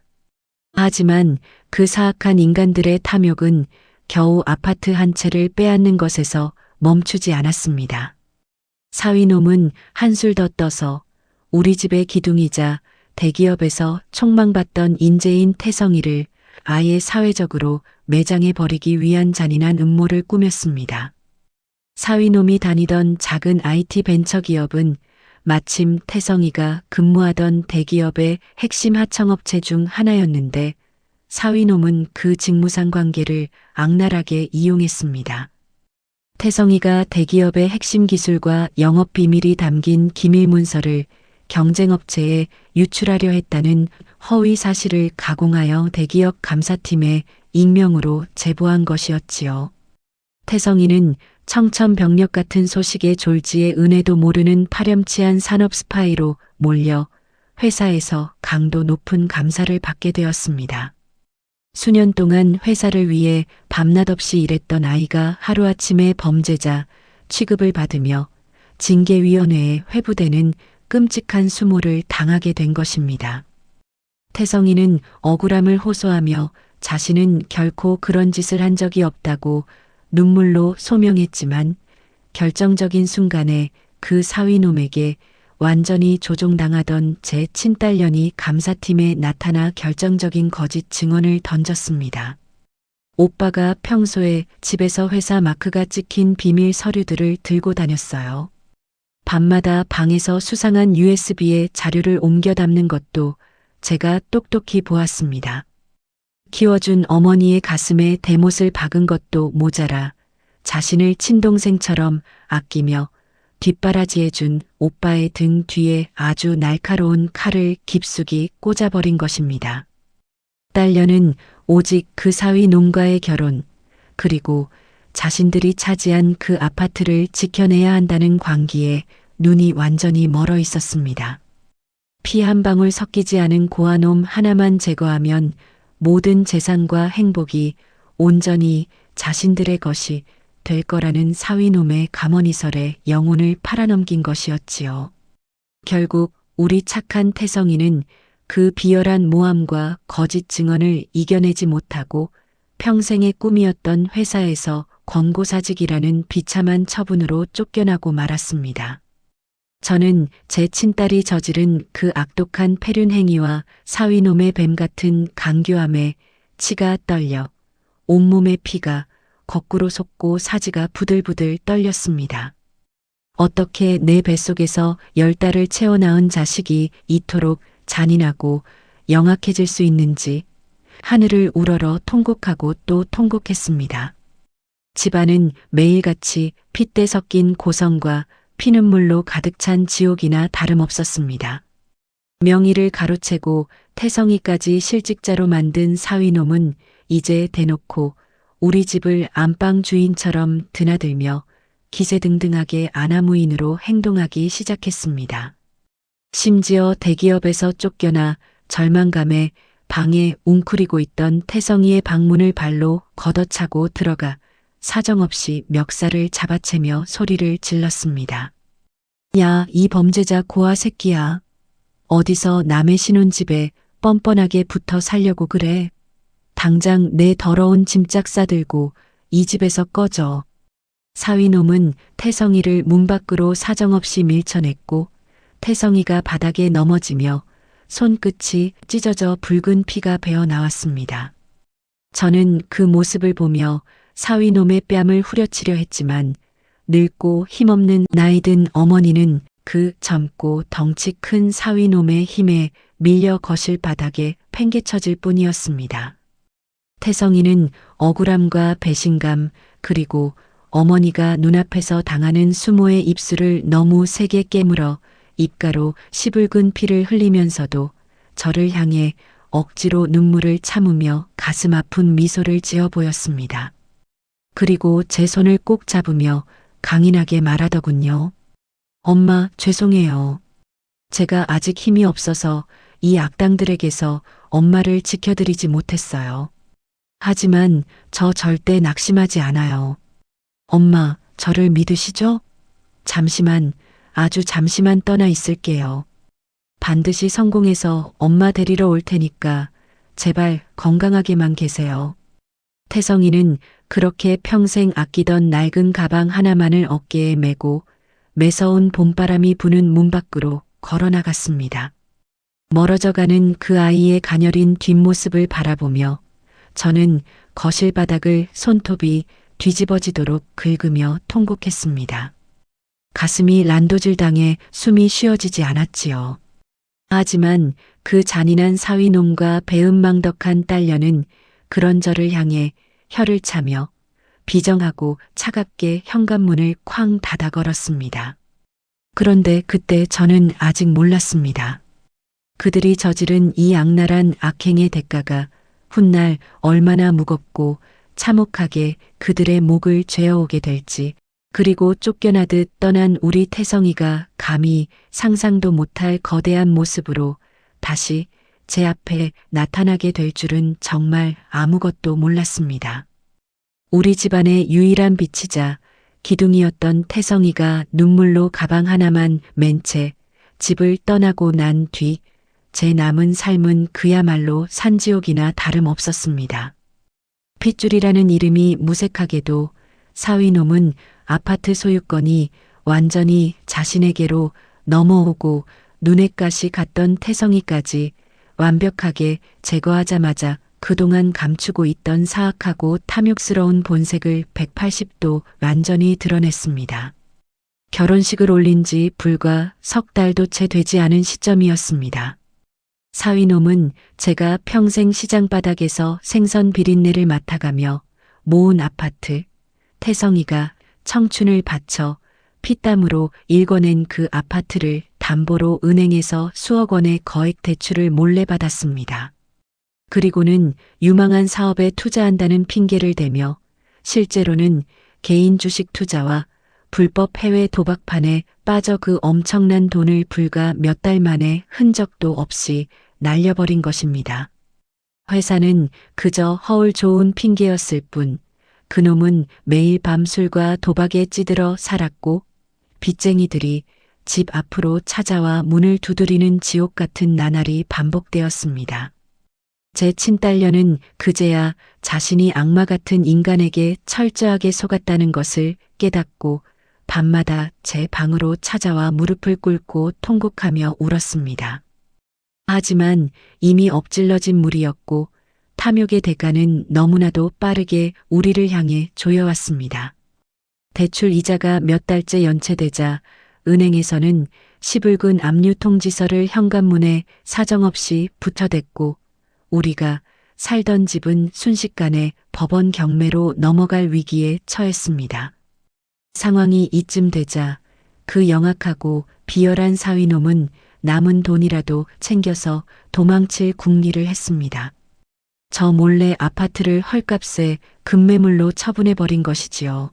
하지만 그 사악한 인간들의 탐욕은 겨우 아파트 한 채를 빼앗는 것에서 멈추지 않았습니다. 사위놈은 한술 더 떠서 우리 집의 기둥이자 대기업에서 촉망받던 인재인 태성이를 아예 사회적으로 매장해 버리기 위한 잔인한 음모를 꾸몄습니다. 사위놈이 다니던 작은 IT 벤처기업은 마침 태성이가 근무하던 대기업의 핵심 하청업체 중 하나였는데 사위놈은 그 직무상 관계를 악랄하게 이용했습니다. 태성이가 대기업의 핵심 기술과 영업 비밀이 담긴 기밀 문서를 경쟁업체에 유출하려 했다는 허위 사실을 가공하여 대기업 감사팀에 익명으로 제보한 것이었지요. 태성이는 청천벽력 같은 소식의 졸지에 은혜도 모르는 파렴치한 산업 스파이로 몰려 회사에서 강도 높은 감사를 받게 되었습니다. 수년 동안 회사를 위해 밤낮 없이 일했던 아이가 하루아침에 범죄자 취급을 받으며 징계위원회에 회부되는 끔찍한 수모를 당하게 된 것입니다. 태성이는 억울함을 호소하며 자신은 결코 그런 짓을 한 적이 없다고 눈물로 소명했지만 결정적인 순간에 그 사위놈에게 완전히 조종당하던 제 친딸년이 감사팀에 나타나 결정적인 거짓 증언을 던졌습니다. 오빠가 평소에 집에서 회사 마크가 찍힌 비밀 서류들을 들고 다녔어요. 밤마다 방에서 수상한 USB에 자료를 옮겨 담는 것도 제가 똑똑히 보았습니다. 키워준 어머니의 가슴에 대못을 박은 것도 모자라 자신을 친동생처럼 아끼며 뒷바라지해준 오빠의 등 뒤에 아주 날카로운 칼을 깊숙이 꽂아버린 것입니다. 딸녀는 오직 그 사위놈과의 결혼, 그리고 자신들이 차지한 그 아파트를 지켜내야 한다는 광기에 눈이 완전히 멀어 있었습니다. 피 한 방울 섞이지 않은 고아놈 하나만 제거하면 모든 재산과 행복이 온전히 자신들의 것이 될 거라는 사위놈의 감언이설에 영혼을 팔아넘긴 것이었지요. 결국 우리 착한 태성이는 그 비열한 모함과 거짓 증언을 이겨내지 못하고 평생의 꿈이었던 회사에서 권고사직이라는 비참한 처분으로 쫓겨나고 말았습니다. 저는 제 친딸이 저지른 그 악독한 패륜 행위와 사위놈의 뱀 같은 강교함에 치가 떨려 온몸의 피가 거꾸로 솟고 사지가 부들부들 떨렸습니다. 어떻게 내 뱃속에서 10달을 채워 낳은 자식이 이토록 잔인하고 영악해질 수 있는지 하늘을 우러러 통곡하고 또 통곡했습니다. 집안은 매일같이 핏대 섞인 고성과 피눈물로 가득 찬 지옥이나 다름없었습니다. 명의를 가로채고 태성이까지 실직자로 만든 사위놈은 이제 대놓고 우리 집을 안방 주인처럼 드나들며 기세등등하게 아나무인으로 행동하기 시작했습니다. 심지어 대기업에서 쫓겨나 절망감에 방에 웅크리고 있던 태성이의 방문을 발로 걷어차고 들어가 사정없이 멱살을 잡아채며 소리를 질렀습니다. 야, 이 범죄자 고아 새끼야. 어디서 남의 신혼집에 뻔뻔하게 붙어 살려고 그래. 당장 내 더러운 짐짝 싸들고 이 집에서 꺼져. 사위놈은 태성이를 문 밖으로 사정없이 밀쳐냈고 태성이가 바닥에 넘어지며 손끝이 찢어져 붉은 피가 배어 나왔습니다. 저는 그 모습을 보며 사위놈의 뺨을 후려치려 했지만 늙고 힘없는 나이든 어머니는 그 젊고 덩치 큰 사위놈의 힘에 밀려 거실 바닥에 팽개쳐질 뿐이었습니다. 태성이는 억울함과 배신감 그리고 어머니가 눈앞에서 당하는 수모의 입술을 너무 세게 깨물어 입가로 시붉은 피를 흘리면서도 저를 향해 억지로 눈물을 참으며 가슴 아픈 미소를 지어 보였습니다. 그리고 제 손을 꼭 잡으며 강인하게 말하더군요. 엄마, 죄송해요. 제가 아직 힘이 없어서 이 악당들에게서 엄마를 지켜드리지 못했어요. 하지만 저 절대 낙심하지 않아요. 엄마, 저를 믿으시죠? 잠시만, 아주 잠시만 떠나 있을게요. 반드시 성공해서 엄마 데리러 올 테니까 제발 건강하게만 계세요. 태성이는 그렇게 평생 아끼던 낡은 가방 하나만을 어깨에 메고 매서운 봄바람이 부는 문 밖으로 걸어 나갔습니다. 멀어져가는 그 아이의 가녀린 뒷모습을 바라보며 저는 거실 바닥을 손톱이 뒤집어지도록 긁으며 통곡했습니다. 가슴이 난도질당해 숨이 쉬어지지 않았지요. 하지만 그 잔인한 사위놈과 배은망덕한 딸녀는 그런 저를 향해 혀를 차며 비정하고 차갑게 현관문을 쾅 닫아 걸었습니다. 그런데 그때 저는 아직 몰랐습니다. 그들이 저지른 이 악랄한 악행의 대가가 훗날 얼마나 무겁고 참혹하게 그들의 목을 죄어오게 될지, 그리고 쫓겨나듯 떠난 우리 태성이가 감히 상상도 못할 거대한 모습으로 다시 제 앞에 나타나게 될 줄은 정말 아무것도 몰랐습니다. 우리 집안의 유일한 빛이자 기둥이었던 태성이가 눈물로 가방 하나만 맨 채 집을 떠나고 난 뒤 제 남은 삶은 그야말로 산지옥이나 다름없었습니다. 핏줄이라는 이름이 무색하게도 사위놈은 아파트 소유권이 완전히 자신에게로 넘어오고 눈에 가시 갔던 태성이까지 완벽하게 제거하자마자 그동안 감추고 있던 사악하고 탐욕스러운 본색을 180도 완전히 드러냈습니다. 결혼식을 올린 지 불과 석 달도 채 되지 않은 시점이었습니다. 사위놈은 제가 평생 시장바닥에서 생선 비린내를 맡아가며 모은 아파트, 태성이가 청춘을 바쳐 피땀으로 일궈낸 그 아파트를 담보로 은행에서 수억 원의 거액 대출을 몰래 받았습니다. 그리고는 유망한 사업에 투자한다는 핑계를 대며 실제로는 개인 주식 투자와 불법 해외 도박판에 빠져 그 엄청난 돈을 불과 몇 달 만에 흔적도 없이 날려버린 것입니다. 회사는 그저 허울 좋은 핑계였을 뿐 그놈은 매일 밤 술과 도박에 찌들어 살았고 빚쟁이들이 집 앞으로 찾아와 문을 두드리는 지옥 같은 나날이 반복되었습니다. 제 친딸녀는 그제야 자신이 악마 같은 인간에게 철저하게 속았다는 것을 깨닫고 밤마다 제 방으로 찾아와 무릎을 꿇고 통곡하며 울었습니다. 하지만 이미 엎질러진 물이었고 탐욕의 대가는 너무나도 빠르게 우리를 향해 조여왔습니다. 대출 이자가 몇 달째 연체되자 은행에서는 시불근 압류 통지서를 현관문에 사정없이 붙여댔고 우리가 살던 집은 순식간에 법원 경매로 넘어갈 위기에 처했습니다. 상황이 이쯤 되자 그 영악하고 비열한 사위놈은 남은 돈이라도 챙겨서 도망칠 궁리를 했습니다. 저 몰래 아파트를 헐값에 급매물로 처분해버린 것이지요.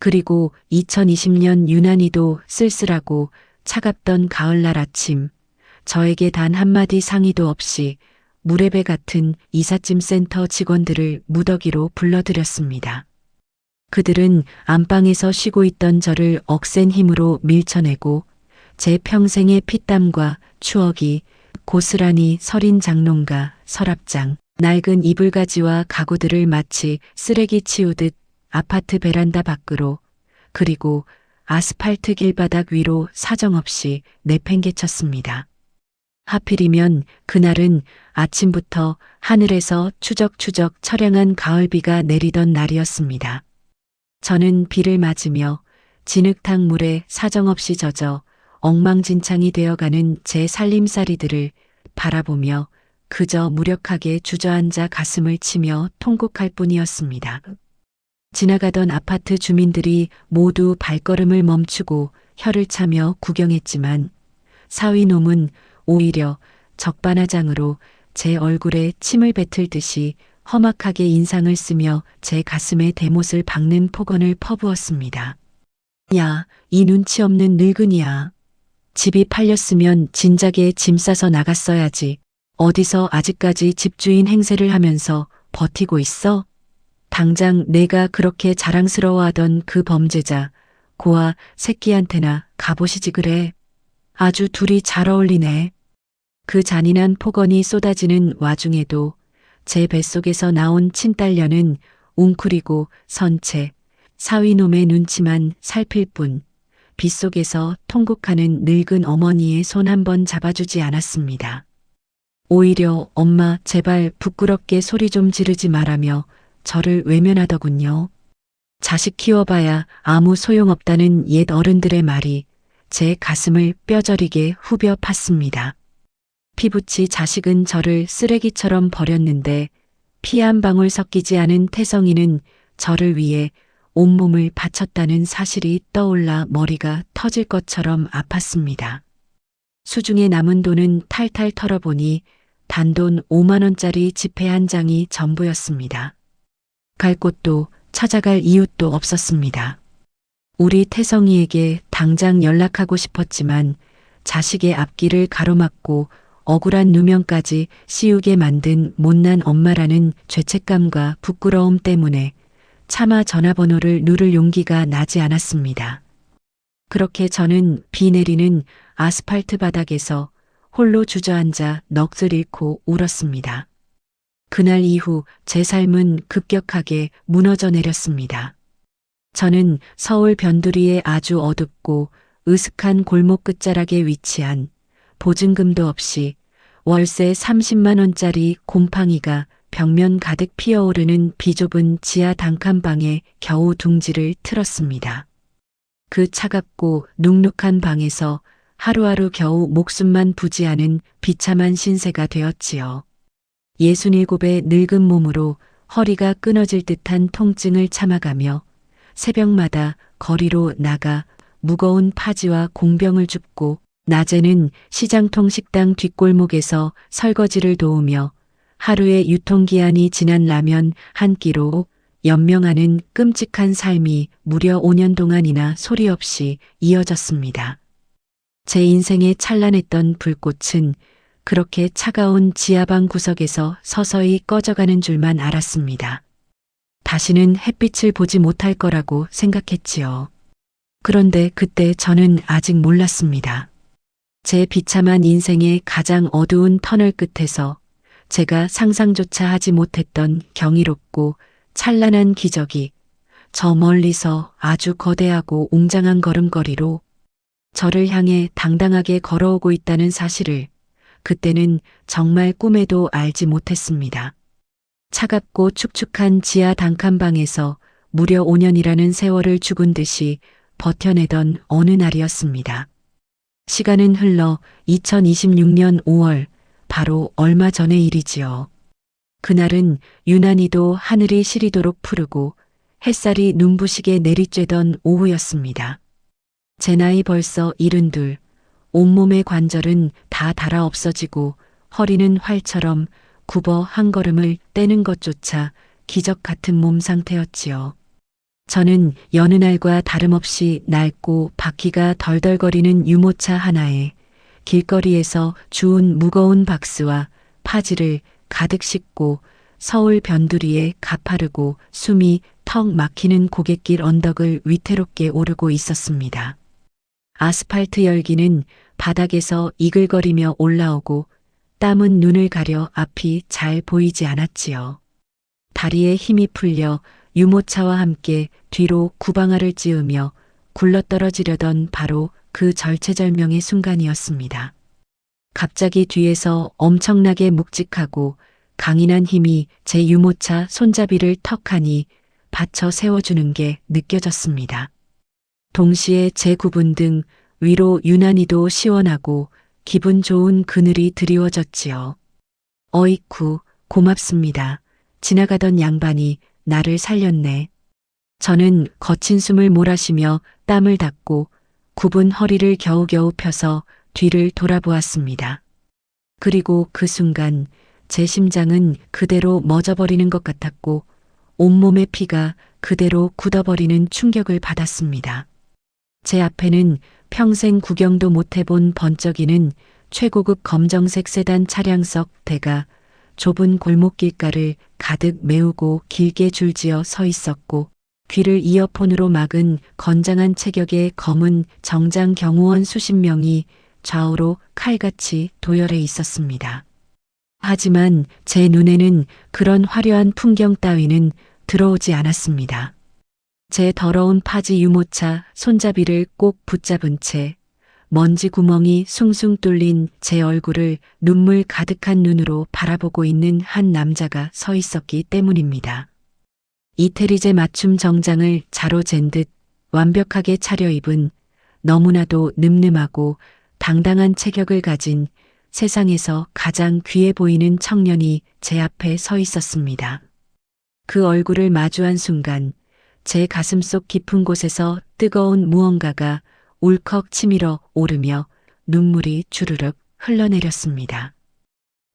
그리고 2020년 유난히도 쓸쓸하고 차갑던 가을날 아침, 저에게 단 한마디 상의도 없이 무레배 같은 이삿짐 센터 직원들을 무더기로 불러들였습니다. 그들은 안방에서 쉬고 있던 저를 억센 힘으로 밀쳐내고 제 평생의 피땀과 추억이 고스란히 서린 장롱과 서랍장, 낡은 이불가지와 가구들을 마치 쓰레기 치우듯 아파트 베란다 밖으로 그리고 아스팔트 길바닥 위로 사정없이 내팽개쳤습니다. 하필이면 그날은 아침부터 하늘에서 추적추적 처량한 가을비가 내리던 날이었습니다. 저는 비를 맞으며 진흙탕 물에 사정없이 젖어 엉망진창이 되어가는 제 살림살이들을 바라보며 그저 무력하게 주저앉아 가슴을 치며 통곡할 뿐이었습니다. 지나가던 아파트 주민들이 모두 발걸음을 멈추고 혀를 차며 구경했지만 사위놈은 오히려 적반하장으로 제 얼굴에 침을 뱉을듯이 험악하게 인상을 쓰며 제 가슴에 대못을 박는 폭언을 퍼부었습니다. 야, 이 눈치 없는 늙은이야. 집이 팔렸으면 진작에 짐 싸서 나갔어야지. 어디서 아직까지 집주인 행세를 하면서 버티고 있어? 당장 내가 그렇게 자랑스러워하던 그 범죄자, 고아 새끼한테나 가보시지 그래. 아주 둘이 잘 어울리네. 그 잔인한 폭언이 쏟아지는 와중에도 제 뱃속에서 나온 친딸녀는 웅크리고 선채 사위놈의 눈치만 살필 뿐 빗속에서 통곡하는 늙은 어머니의 손 한 번 잡아주지 않았습니다. 오히려 엄마 제발 부끄럽게 소리 좀 지르지 말라며 저를 외면하더군요. 자식 키워봐야 아무 소용없다는 옛 어른들의 말이 제 가슴을 뼈저리게 후벼 팠습니다. 피부치 자식은 저를 쓰레기처럼 버렸는데 피 한 방울 섞이지 않은 태성이는 저를 위해 온몸을 바쳤다는 사실이 떠올라 머리가 터질 것처럼 아팠습니다. 수중에 남은 돈은 탈탈 털어보니 단돈 5만 원짜리 지폐 한 장이 전부였습니다. 갈 곳도 찾아갈 이웃도 없었습니다. 우리 태성이에게 당장 연락하고 싶었지만 자식의 앞길을 가로막고 억울한 누명까지 씌우게 만든 못난 엄마라는 죄책감과 부끄러움 때문에 차마 전화번호를 누를 용기가 나지 않았습니다. 그렇게 저는 비 내리는 아스팔트 바닥에서 홀로 주저앉아 넋을 잃고 울었습니다. 그날 이후 제 삶은 급격하게 무너져 내렸습니다. 저는 서울 변두리의 아주 어둡고 으슥한 골목 끝자락에 위치한 보증금도 없이 월세 30만 원짜리 곰팡이가 벽면 가득 피어오르는 비좁은 지하 단칸방에 겨우 둥지를 틀었습니다. 그 차갑고 눅눅한 방에서 하루하루 겨우 목숨만 부지하는 비참한 신세가 되었지요. 67의 늙은 몸으로 허리가 끊어질 듯한 통증을 참아가며 새벽마다 거리로 나가 무거운 파지와 공병을 줍고 낮에는 시장통 식당 뒷골목에서 설거지를 도우며 하루의 유통기한이 지난 라면 한 끼로 연명하는 끔찍한 삶이 무려 5년 동안이나 소리 없이 이어졌습니다. 제 인생의 찬란했던 불꽃은 그렇게 차가운 지하방 구석에서 서서히 꺼져가는 줄만 알았습니다. 다시는 햇빛을 보지 못할 거라고 생각했지요. 그런데 그때 저는 아직 몰랐습니다. 제 비참한 인생의 가장 어두운 터널 끝에서 제가 상상조차 하지 못했던 경이롭고 찬란한 기적이 저 멀리서 아주 거대하고 웅장한 걸음걸이로 저를 향해 당당하게 걸어오고 있다는 사실을 그때는 정말 꿈에도 알지 못했습니다. 차갑고 축축한 지하 단칸방에서 무려 5년이라는 세월을 죽은 듯이 버텨내던 어느 날이었습니다. 시간은 흘러 2026년 5월, 바로 얼마 전의 일이지요. 그날은 유난히도 하늘이 시리도록 푸르고 햇살이 눈부시게 내리쬐던 오후였습니다. 제 나이 벌써 72, 온몸의 관절은 다 닳아 없어지고 허리는 활처럼 굽어 한 걸음을 떼는 것조차 기적 같은 몸 상태였지요. 저는 여느 날과 다름없이 낡고 바퀴가 덜덜거리는 유모차 하나에 길거리에서 주운 무거운 박스와 파지를 가득 싣고 서울 변두리에 가파르고 숨이 턱 막히는 고갯길 언덕을 위태롭게 오르고 있었습니다. 아스팔트 열기는 바닥에서 이글거리며 올라오고 땀은 눈을 가려 앞이 잘 보이지 않았지요. 다리에 힘이 풀려 유모차와 함께 뒤로 구방아를 찌우며 굴러떨어지려던 바로 그 절체절명의 순간이었습니다. 갑자기 뒤에서 엄청나게 묵직하고 강인한 힘이 제 유모차 손잡이를 턱하니 받쳐 세워주는 게 느껴졌습니다. 동시에 제 구분 등 위로 유난히도 시원하고 기분 좋은 그늘이 드리워졌지요. 어이쿠, 고맙습니다. 지나가던 양반이 나를 살렸네. 저는 거친 숨을 몰아쉬며 땀을 닦고 굽은 허리를 겨우겨우 펴서 뒤를 돌아보았습니다. 그리고 그 순간 제 심장은 그대로 멎어버리는 것 같았고 온몸의 피가 그대로 굳어버리는 충격을 받았습니다. 제 앞에는 평생 구경도 못 해본 번쩍이는 최고급 검정색 세단 차량 석 대가 좁은 골목길가를 가득 메우고 길게 줄지어 서 있었고, 귀를 이어폰으로 막은 건장한 체격의 검은 정장 경호원 수십 명이 좌우로 칼같이 도열해 있었습니다. 하지만 제 눈에는 그런 화려한 풍경 따위는 들어오지 않았습니다. 제 더러운 파지 유모차 손잡이를 꼭 붙잡은 채 먼지 구멍이 숭숭 뚫린 제 얼굴을 눈물 가득한 눈으로 바라보고 있는 한 남자가 서 있었기 때문입니다. 이태리제 맞춤 정장을 자로 잰 듯 완벽하게 차려입은 너무나도 늠름하고 당당한 체격을 가진 세상에서 가장 귀해 보이는 청년이 제 앞에 서 있었습니다. 그 얼굴을 마주한 순간 제 가슴속 깊은 곳에서 뜨거운 무언가가 울컥 치밀어 오르며 눈물이 주르륵 흘러내렸습니다.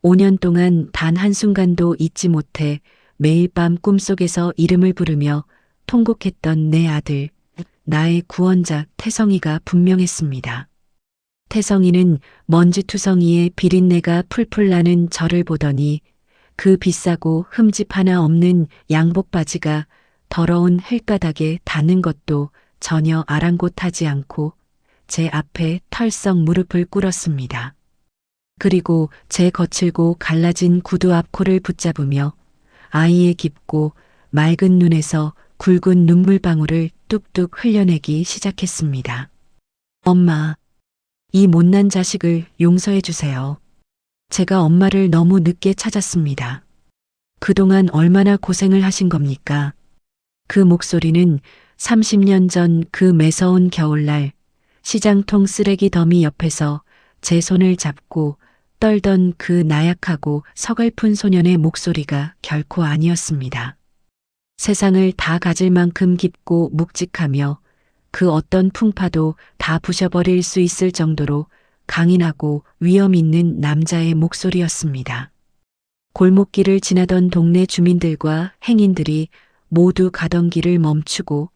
5년 동안 단 한순간도 잊지 못해 매일 밤 꿈속에서 이름을 부르며 통곡했던 내 아들, 나의 구원자 태성이가 분명했습니다. 태성이는 먼지투성이에 비린내가 풀풀 나는 저를 보더니 그 비싸고 흠집 하나 없는 양복 바지가 더러운 흙바닥에 닿는 것도 전혀 아랑곳하지 않고 제 앞에 털썩 무릎을 꿇었습니다. 그리고 제 거칠고 갈라진 구두 앞 코를 붙잡으며 아이의 깊고 맑은 눈에서 굵은 눈물방울을 뚝뚝 흘려내기 시작했습니다. 엄마, 이 못난 자식을 용서해 주세요. 제가 엄마를 너무 늦게 찾았습니다. 그동안 얼마나 고생을 하신 겁니까? 그 목소리는 30년 전 그 매서운 겨울날 시장통 쓰레기 더미 옆에서 제 손을 잡고 떨던 그 나약하고 서글픈 소년의 목소리가 결코 아니었습니다. 세상을 다 가질 만큼 깊고 묵직하며 그 어떤 풍파도 다 부셔버릴 수 있을 정도로 강인하고 위험 있는 남자의 목소리였습니다. 골목길을 지나던 동네 주민들과 행인들이 모두 가던 길을 멈추고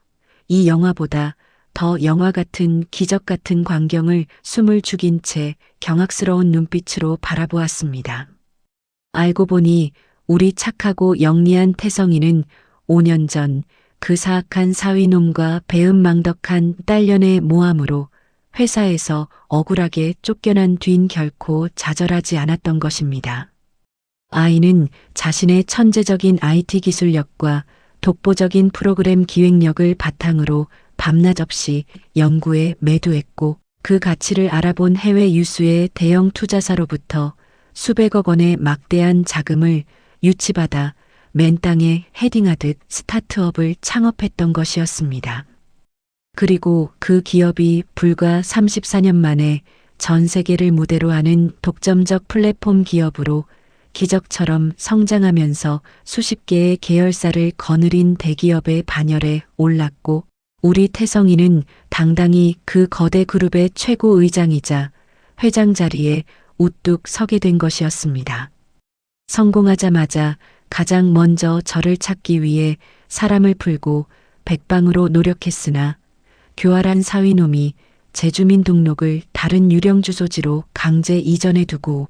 이 영화보다 더 영화 같은 기적 같은 광경을 숨을 죽인 채 경악스러운 눈빛으로 바라보았습니다. 알고 보니 우리 착하고 영리한 태성이는 5년 전 그 사악한 사위놈과 배은망덕한 딸년의 모함으로 회사에서 억울하게 쫓겨난 뒤인 결코 좌절하지 않았던 것입니다. 아이는 자신의 천재적인 IT 기술력과 독보적인 프로그램 기획력을 바탕으로 밤낮 없이 연구에 매두했고 그 가치를 알아본 해외 유수의 대형 투자사로부터 수백억 원의 막대한 자금을 유치받아 맨 땅에 헤딩하듯 스타트업을 창업했던 것이었습니다. 그리고 그 기업이 불과 34년 만에 전 세계를 무대로 하는 독점적 플랫폼 기업으로 기적처럼 성장하면서 수십 개의 계열사를 거느린 대기업의 반열에 올랐고 우리 태성이는 당당히 그 거대 그룹의 최고 의장이자 회장 자리에 우뚝 서게 된 것이었습니다. 성공하자마자 가장 먼저 저를 찾기 위해 사람을 풀고 백방으로 노력했으나 교활한 사위놈이 재주민 등록을 다른 유령 주소지로 강제 이전해 두고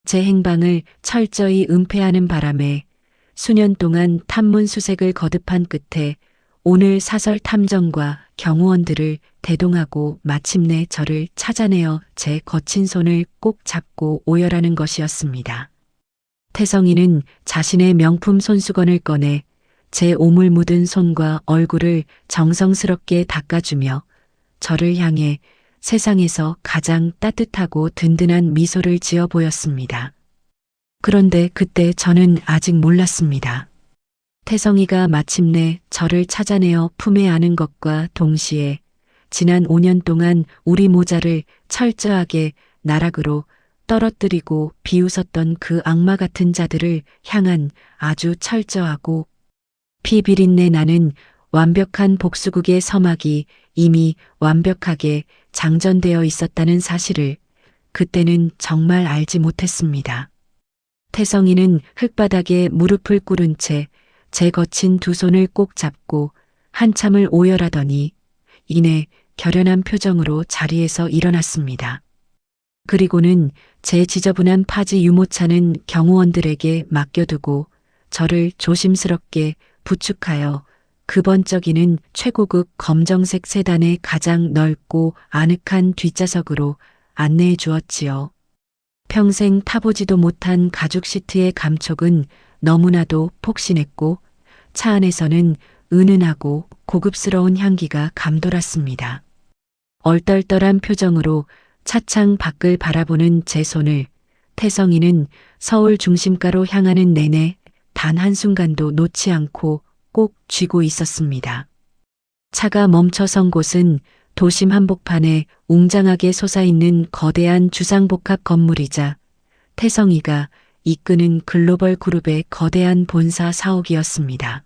제 행방을 철저히 은폐하는 바람에 수년 동안 탐문 수색을 거듭한 끝에 오늘 사설 탐정과 경호원들을 대동하고 마침내 저를 찾아내어 제 거친 손을 꼭 잡고 오열하는 것이었습니다. 태성이는 자신의 명품 손수건을 꺼내 제 오물 묻은 손과 얼굴을 정성스럽게 닦아주며 저를 향해 세상에서 가장 따뜻하고 든든한 미소를 지어 보였습니다. 그런데 그때 저는 아직 몰랐습니다. 태성이가 마침내 저를 찾아내어 품에 안은 것과 동시에 지난 5년 동안 우리 모자를 철저하게 나락으로 떨어뜨리고 비웃었던 그 악마 같은 자들을 향한 아주 철저하고 피 비린내 나는 완벽한 복수국의 서막이 이미 완벽하게 장전되어 있었다는 사실을 그때는 정말 알지 못했습니다. 태성이는 흙바닥에 무릎을 꿇은 채 제 거친 두 손을 꼭 잡고 한참을 오열하더니 이내 결연한 표정으로 자리에서 일어났습니다. 그리고는 제 지저분한 파지 유모차는 경호원들에게 맡겨두고 저를 조심스럽게 부축하여 그 번쩍이는 최고급 검정색 세단의 가장 넓고 아늑한 뒷좌석으로 안내해 주었지요. 평생 타보지도 못한 가죽 시트의 감촉은 너무나도 폭신했고 차 안에서는 은은하고 고급스러운 향기가 감돌았습니다. 얼떨떨한 표정으로 차창 밖을 바라보는 제 손을 태성이는 서울 중심가로 향하는 내내 단 한순간도 놓지 않고 꼭 쥐고 있었습니다. 차가 멈춰선 곳은 도심 한복판에 웅장하게 솟아있는 거대한 주상복합 건물이자 태성이가 이끄는 글로벌 그룹의 거대한 본사 사옥이었습니다.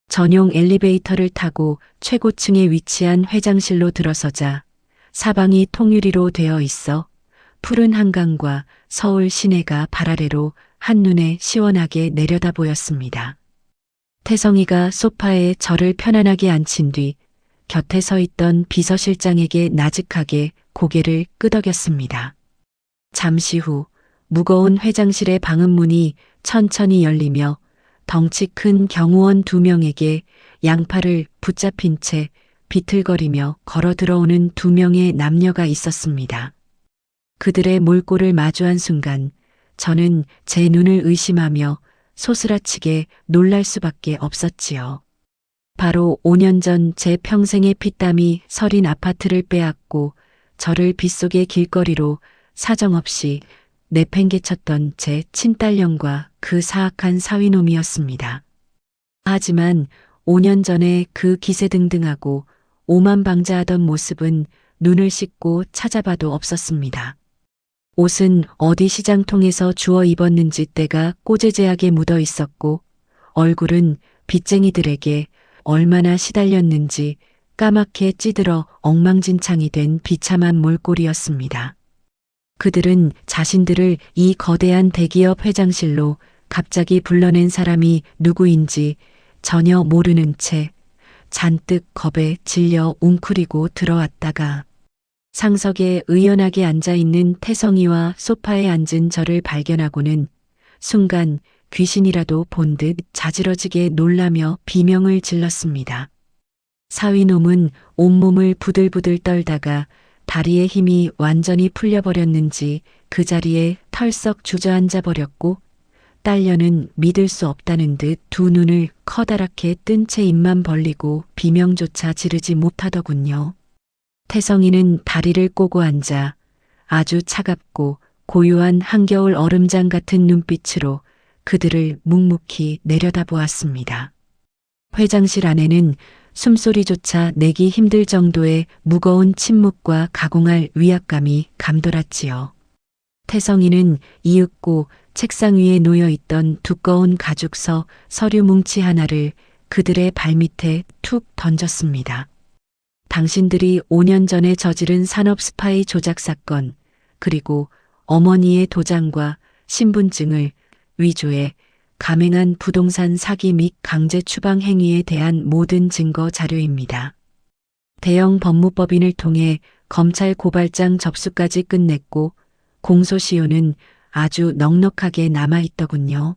전용 엘리베이터를 타고 최고층에 위치한 회장실로 들어서자 사방이 통유리로 되어 있어 푸른 한강과 서울 시내가 발아래로 한눈에 시원하게 내려다 보였습니다. 태성이가 소파에 저를 편안하게 앉힌 뒤 곁에 서 있던 비서실장에게 나직하게 고개를 끄덕였습니다. 잠시 후 무거운 회장실의 방음문이 천천히 열리며 덩치 큰 경호원 2명에게 양팔을 붙잡힌 채 비틀거리며 걸어 들어오는 2명의 남녀가 있었습니다. 그들의 몰골을 마주한 순간 저는 제 눈을 의심하며 소스라치게 놀랄 수밖에 없었지요. 바로 5년 전 제 평생의 피땀이 서린 아파트를 빼앗고 저를 빗속의 길거리로 사정없이 내팽개쳤던 제 친딸년과 그 사악한 사위놈이었습니다. 하지만 5년 전에 그 기세등등하고 오만방자하던 모습은 눈을 씻고 찾아봐도 없었습니다. 옷은 어디 시장통에서 주워 입었는지 때가 꼬재재하게 묻어 있었고 얼굴은 빚쟁이들에게 얼마나 시달렸는지 까맣게 찌들어 엉망진창이 된 비참한 몰골이었습니다. 그들은 자신들을 이 거대한 대기업 회장실로 갑자기 불러낸 사람이 누구인지 전혀 모르는 채 잔뜩 겁에 질려 웅크리고 들어왔다가 상석에 의연하게 앉아있는 태성이와 소파에 앉은 저를 발견하고는 순간 귀신이라도 본 듯 자지러지게 놀라며 비명을 질렀습니다. 사위놈은 온몸을 부들부들 떨다가 다리의 힘이 완전히 풀려버렸는지 그 자리에 털썩 주저앉아 버렸고 딸려는 믿을 수 없다는 듯 2눈을 커다랗게 뜬 채 입만 벌리고 비명조차 지르지 못하더군요. 태성이는 다리를 꼬고 앉아 아주 차갑고 고요한 한겨울 얼음장 같은 눈빛으로 그들을 묵묵히 내려다보았습니다. 회장실 안에는 숨소리조차 내기 힘들 정도의 무거운 침묵과 가공할 위압감이 감돌았지요. 태성이는 이윽고 책상 위에 놓여있던 두꺼운 가죽서 서류 뭉치 하나를 그들의 발밑에 툭 던졌습니다. 당신들이 5년 전에 저지른 산업 스파이 조작 사건, 그리고 어머니의 도장과 신분증을 위조해 감행한 부동산 사기 및 강제 추방 행위에 대한 모든 증거 자료입니다. 대형 법무법인을 통해 검찰 고발장 접수까지 끝냈고 공소시효는 아주 넉넉하게 남아있더군요.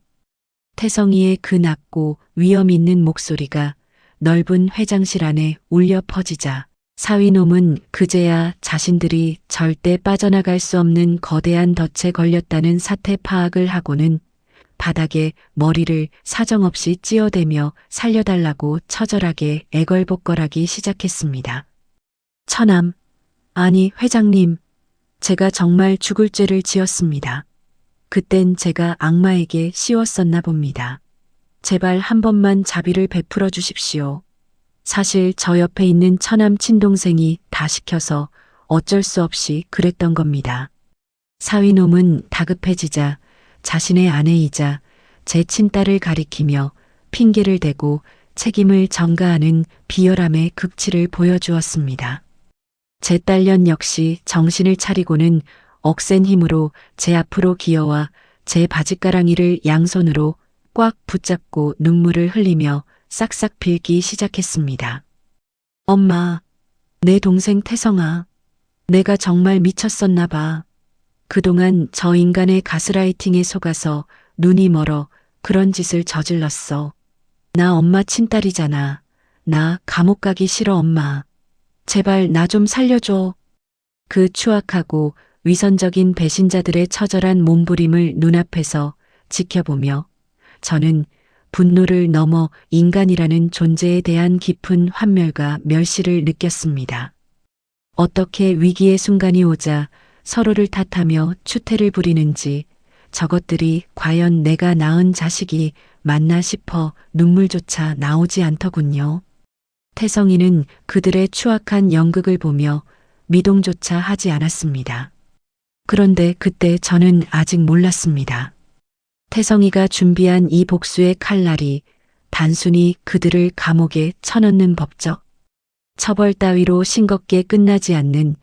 태성이의 그 낮고 위험 있는 목소리가 넓은 회장실 안에 울려 퍼지자 사위놈은 그제야 자신들이 절대 빠져나갈 수 없는 거대한 덫에 걸렸다는 사태 파악을 하고는 바닥에 머리를 사정없이 찧어대며 살려달라고 처절하게 애걸복걸하기 시작했습니다. 처남, 아니 회장님, 제가 정말 죽을 죄를 지었습니다. 그땐 제가 악마에게 씌웠었나 봅니다. 제발 한 번만 자비를 베풀어 주십시오. 사실 저 옆에 있는 처남 친동생이 다 시켜서 어쩔 수 없이 그랬던 겁니다. 사위놈은 다급해지자 자신의 아내이자 제 친딸을 가리키며 핑계를 대고 책임을 전가하는 비열함의 극치를 보여주었습니다. 제 딸년 역시 정신을 차리고는 억센 힘으로 제 앞으로 기어와 제 바짓가랑이를 양손으로 꽉 붙잡고 눈물을 흘리며 싹싹 빌기 시작했습니다. 엄마, 내 동생 태성아, 내가 정말 미쳤었나 봐. 그동안 저 인간의 가스라이팅에 속아서 눈이 멀어 그런 짓을 저질렀어. 나 엄마 친딸이잖아. 나 감옥 가기 싫어 엄마. 제발 나 좀 살려줘. 그 추악하고 위선적인 배신자들의 처절한 몸부림을 눈앞에서 지켜보며 저는 분노를 넘어 인간이라는 존재에 대한 깊은 환멸과 멸시를 느꼈습니다. 어떻게 위기의 순간이 오자 서로를 탓하며 추태를 부리는지 저것들이 과연 내가 낳은 자식이 맞나 싶어 눈물조차 나오지 않더군요. 태성이는 그들의 추악한 연극을 보며 미동조차 하지 않았습니다. 그런데 그때 저는 아직 몰랐습니다. 태성이가 준비한 이 복수의 칼날이 단순히 그들을 감옥에 쳐넣는 법적 처벌 따위로 싱겁게 끝나지 않는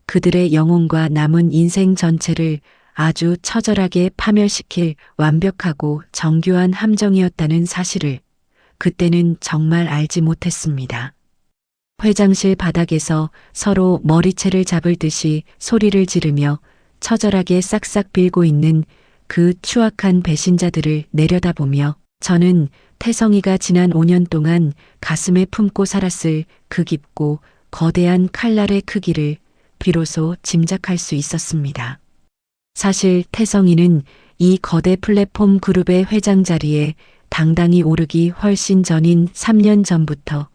그들의 영혼과 남은 인생 전체를 아주 처절하게 파멸시킬 완벽하고 정교한 함정이었다는 사실을 그때는 정말 알지 못했습니다. 회장실 바닥에서 서로 머리채를 잡을 듯이 소리를 지르며 처절하게 싹싹 빌고 있는 그 추악한 배신자들을 내려다보며 저는 태성이가 지난 5년 동안 가슴에 품고 살았을 그 깊고 거대한 칼날의 크기를 비로소 짐작할 수 있었습니다. 사실 태성이는 이 거대 플랫폼 그룹의 회장 자리에 당당히 오르기 훨씬 전인 3년 전부터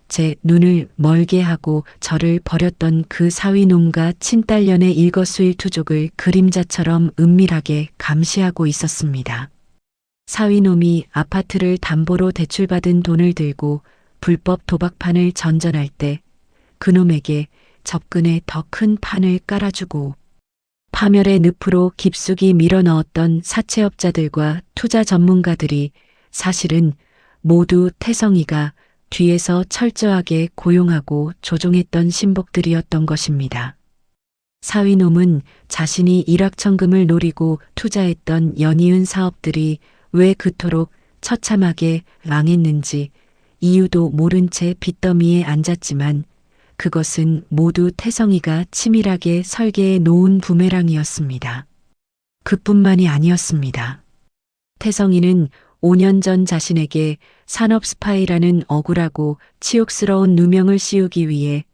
제 눈을 멀게 하고 저를 버렸던 그 사위놈과 친딸년의 일거수일투족을 그림자처럼 은밀하게 감시하고 있었습니다. 사위놈이 아파트를 담보로 대출받은 돈을 들고 불법 도박판을 전전할 때 그놈에게 접근에 더 큰 판을 깔아주고 파멸의 늪으로 깊숙이 밀어넣었던 사채업자들과 투자 전문가들이 사실은 모두 태성이가 뒤에서 철저하게 고용하고 조종했던 신복들이었던 것입니다. 사위놈은 자신이 일확천금을 노리고 투자했던 연이은 사업들이 왜 그토록 처참하게 망했는지 이유도 모른 채 빚더미에 앉았지만 그것은 모두 태성이가 치밀하게 설계해 놓은 부메랑이었습니다. 그뿐만이 아니었습니다. 태성이는 5년 전 자신에게 산업 스파이라는 억울하고 치욕스러운 누명을 씌우기 위해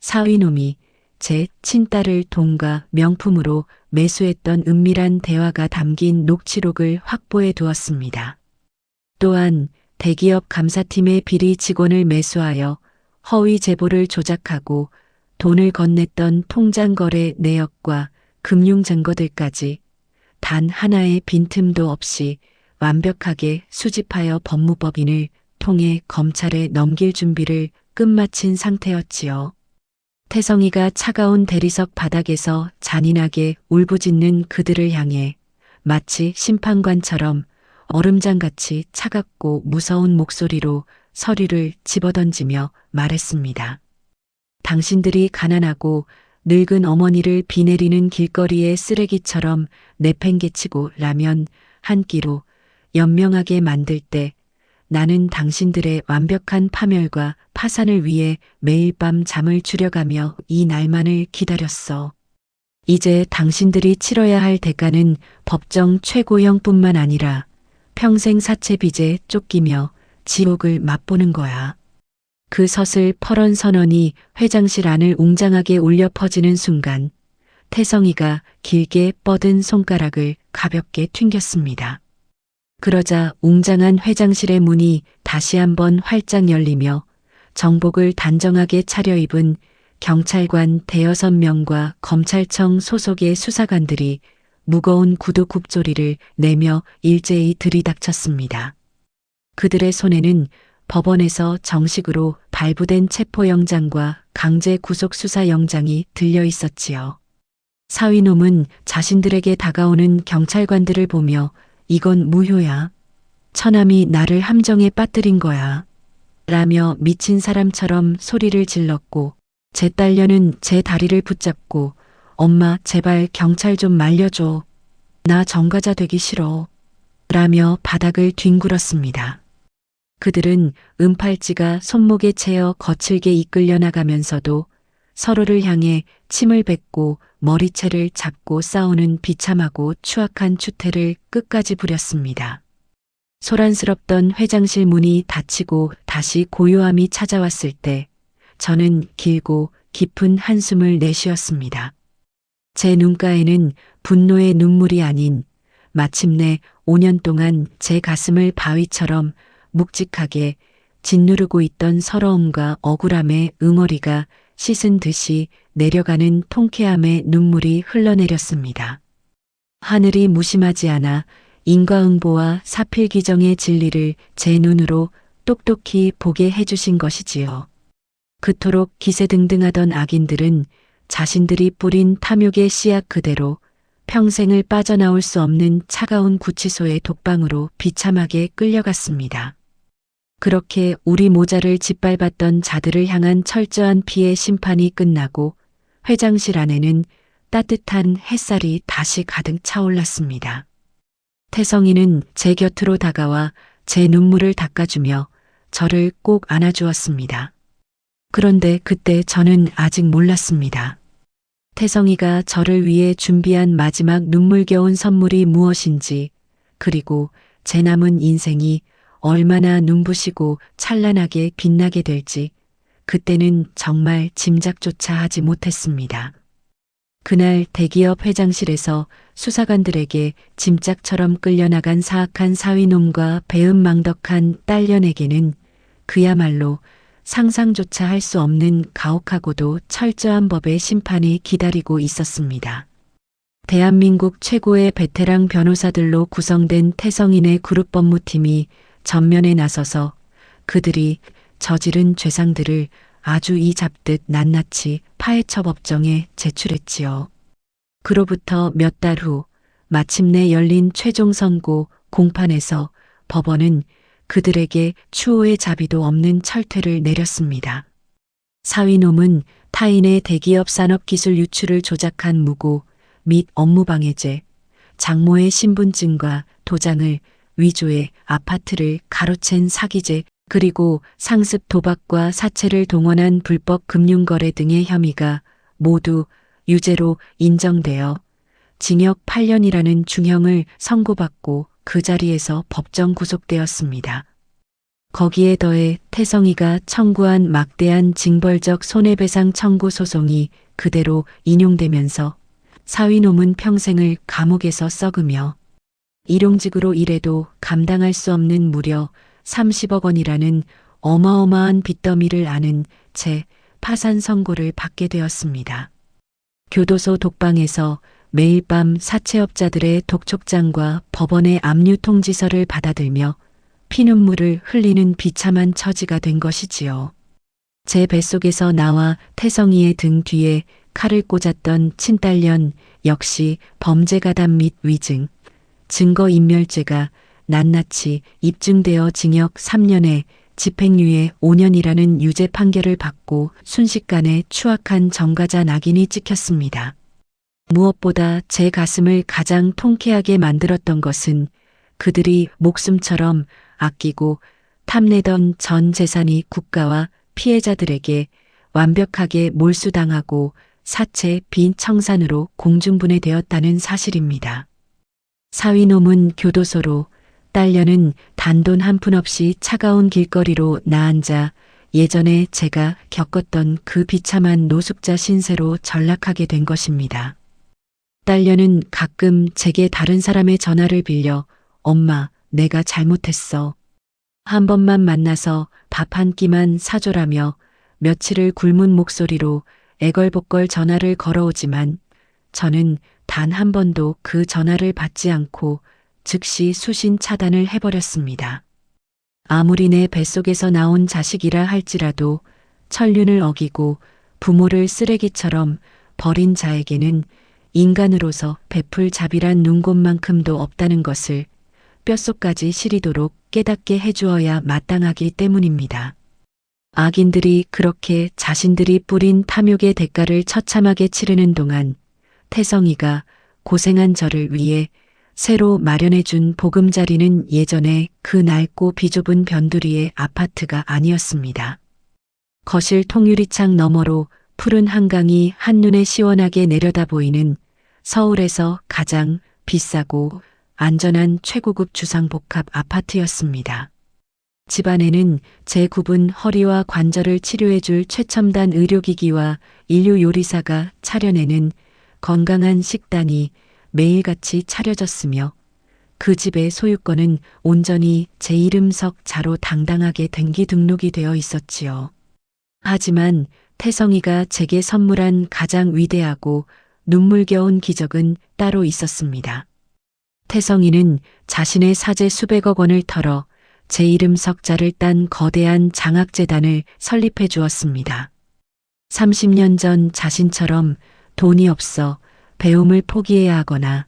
사위놈이 제 친딸을 돈과 명품으로 매수했던 은밀한 대화가 담긴 녹취록을 확보해 두었습니다. 또한 대기업 감사팀의 비리 직원을 매수하여 허위 제보를 조작하고 돈을 건넸던 통장 거래 내역과 금융 증거들까지 단 하나의 빈틈도 없이 완벽하게 수집하여 법무법인을 통해 검찰에 넘길 준비를 끝마친 상태였지요. 태성이가 차가운 대리석 바닥에서 잔인하게 울부짖는 그들을 향해 마치 심판관처럼 얼음장같이 차갑고 무서운 목소리로 서류를 집어던지며 말했습니다. 당신들이 가난하고 늙은 어머니를 비 내리는 길거리의 쓰레기처럼 내팽개치고 라면 한 끼로 연명하게 만들 때 나는 당신들의 완벽한 파멸과 파산을 위해 매일 밤 잠을 줄여가며 이 날만을 기다렸어. 이제 당신들이 치러야 할 대가는 법정 최고형뿐만 아니라 평생 사채빚에 쫓기며 지옥을 맛보는 거야. 그 서슬 퍼런 선언이 회장실 안을 웅장하게 울려 퍼지는 순간 태성이가 길게 뻗은 손가락을 가볍게 튕겼습니다. 그러자 웅장한 회장실의 문이 다시 한번 활짝 열리며 정복을 단정하게 차려입은 경찰관 대여섯 명과 검찰청 소속의 수사관들이 무거운 구두 굽조리를 내며 일제히 들이닥쳤습니다. 그들의 손에는 법원에서 정식으로 발부된 체포영장과 강제 구속수사영장이 들려 있었지요. 사위놈은 자신들에게 다가오는 경찰관들을 보며 이건 무효야. 처남이 나를 함정에 빠뜨린 거야. 라며 미친 사람처럼 소리를 질렀고 제 딸녀는 제 다리를 붙잡고 엄마 제발 경찰 좀 말려줘. 나 전과자 되기 싫어. 라며 바닥을 뒹굴었습니다. 그들은 은팔찌가 손목에 채여 거칠게 이끌려 나가면서도 서로를 향해 침을 뱉고 머리채를 잡고 싸우는 비참하고 추악한 추태를 끝까지 부렸습니다. 소란스럽던 회장실 문이 닫히고 다시 고요함이 찾아왔을 때 저는 길고 깊은 한숨을 내쉬었습니다. 제 눈가에는 분노의 눈물이 아닌 마침내 5년 동안 제 가슴을 바위처럼 묵직하게 짓누르고 있던 서러움과 억울함의 응어리가 씻은 듯이 내려가는 통쾌함의 눈물이 흘러내렸습니다. 하늘이 무심하지 않아 인과응보와 사필귀정의 진리를 제 눈으로 똑똑히 보게 해주신 것이지요. 그토록 기세등등하던 악인들은 자신들이 뿌린 탐욕의 씨앗 그대로 평생을 빠져나올 수 없는 차가운 구치소의 독방으로 비참하게 끌려갔습니다. 그렇게 우리 모자를 짓밟았던 자들을 향한 철저한 피해 심판이 끝나고 회장실 안에는 따뜻한 햇살이 다시 가득 차올랐습니다. 태성이는 제 곁으로 다가와 제 눈물을 닦아주며 저를 꼭 안아주었습니다. 그런데 그때 저는 아직 몰랐습니다. 태성이가 저를 위해 준비한 마지막 눈물겨운 선물이 무엇인지, 그리고 제 남은 인생이 얼마나 눈부시고 찬란하게 빛나게 될지 그때는 정말 짐작조차 하지 못했습니다. 그날 대기업 회장실에서 수사관들에게 짐짝처럼 끌려나간 사악한 사위놈과 배은망덕한 딸년에게는 그야말로 상상조차 할 수 없는 가혹하고도 철저한 법의 심판이 기다리고 있었습니다. 대한민국 최고의 베테랑 변호사들로 구성된 태성인의 그룹 법무팀이 전면에 나서서 그들이 저지른 죄상들을 아주 이 잡듯 낱낱이 파헤쳐 법정에 제출했지요. 그로부터 몇 달 후 마침내 열린 최종 선고 공판에서 법원은 그들에게 추호의 자비도 없는 철퇴를 내렸습니다. 사위놈은 타인의 대기업 산업기술 유출을 조작한 무고 및 업무방해죄, 장모의 신분증과 도장을 위조해 아파트를 가로챈 사기죄, 그리고 상습 도박과 사채를 동원한 불법 금융거래 등의 혐의가 모두 유죄로 인정되어 징역 8년이라는 중형을 선고받고 그 자리에서 법정 구속되었습니다. 거기에 더해 태성이가 청구한 막대한 징벌적 손해배상 청구 소송이 그대로 인용되면서 사위놈은 평생을 감옥에서 썩으며 일용직으로 일해도 감당할 수 없는 무려 30억 원이라는 어마어마한 빚더미를 아는 채 파산 선고를 받게 되었습니다. 교도소 독방에서 매일 밤 사채업자들의 독촉장과 법원의 압류 통지서를 받아들며 피눈물을 흘리는 비참한 처지가 된 것이지요. 제 뱃속에서 나와 태성이의 등 뒤에 칼을 꽂았던 친딸년 역시 범죄 가담 및 위증, 증거인멸죄가 낱낱이 입증되어 징역 3년에 집행유예 5년이라는 유죄 판결을 받고 순식간에 추악한 정과자 낙인이 찍혔습니다. 무엇보다 제 가슴을 가장 통쾌하게 만들었던 것은 그들이 목숨처럼 아끼고 탐내던 전 재산이 국가와 피해자들에게 완벽하게 몰수당하고 사채 빈 청산으로 공중분해되었다는 사실입니다. 사위놈은 교도소로, 딸녀는 단돈 한 푼 없이 차가운 길거리로 나앉아 예전에 제가 겪었던 그 비참한 노숙자 신세로 전락하게 된 것입니다. 딸녀는 가끔 제게 다른 사람의 전화를 빌려 엄마, 내가 잘못했어. 한 번만 만나서 밥 한 끼만 사줘라며 며칠을 굶은 목소리로 애걸복걸 전화를 걸어오지만 저는 단 한 번도 그 전화를 받지 않고 즉시 수신 차단을 해버렸습니다. 아무리 내 뱃속에서 나온 자식이라 할지라도 천륜을 어기고 부모를 쓰레기처럼 버린 자에게는 인간으로서 베풀 자비란 눈곱만큼도 없다는 것을 뼛속까지 시리도록 깨닫게 해주어야 마땅하기 때문입니다. 악인들이 그렇게 자신들이 뿌린 탐욕의 대가를 처참하게 치르는 동안 태성이가 고생한 저를 위해 새로 마련해준 보금자리는 예전에 그 낡고 비좁은 변두리의 아파트가 아니었습니다. 거실 통유리창 너머로 푸른 한강이 한눈에 시원하게 내려다 보이는 서울에서 가장 비싸고 안전한 최고급 주상복합 아파트였습니다. 집안에는 제 굽은 허리와 관절을 치료해줄 최첨단 의료기기와 인류 요리사가 차려내는 건강한 식단이 매일같이 차려졌으며 그 집의 소유권은 온전히 제 이름 석자로 당당하게 등기 등록이 되어 있었지요. 하지만 태성이가 제게 선물한 가장 위대하고 눈물겨운 기적은 따로 있었습니다. 태성이는 자신의 사재 수백억 원을 털어 제 이름 석자를 딴 거대한 장학재단을 설립해 주었습니다. 30년 전 자신처럼 돈이 없어 배움을 포기해야 하거나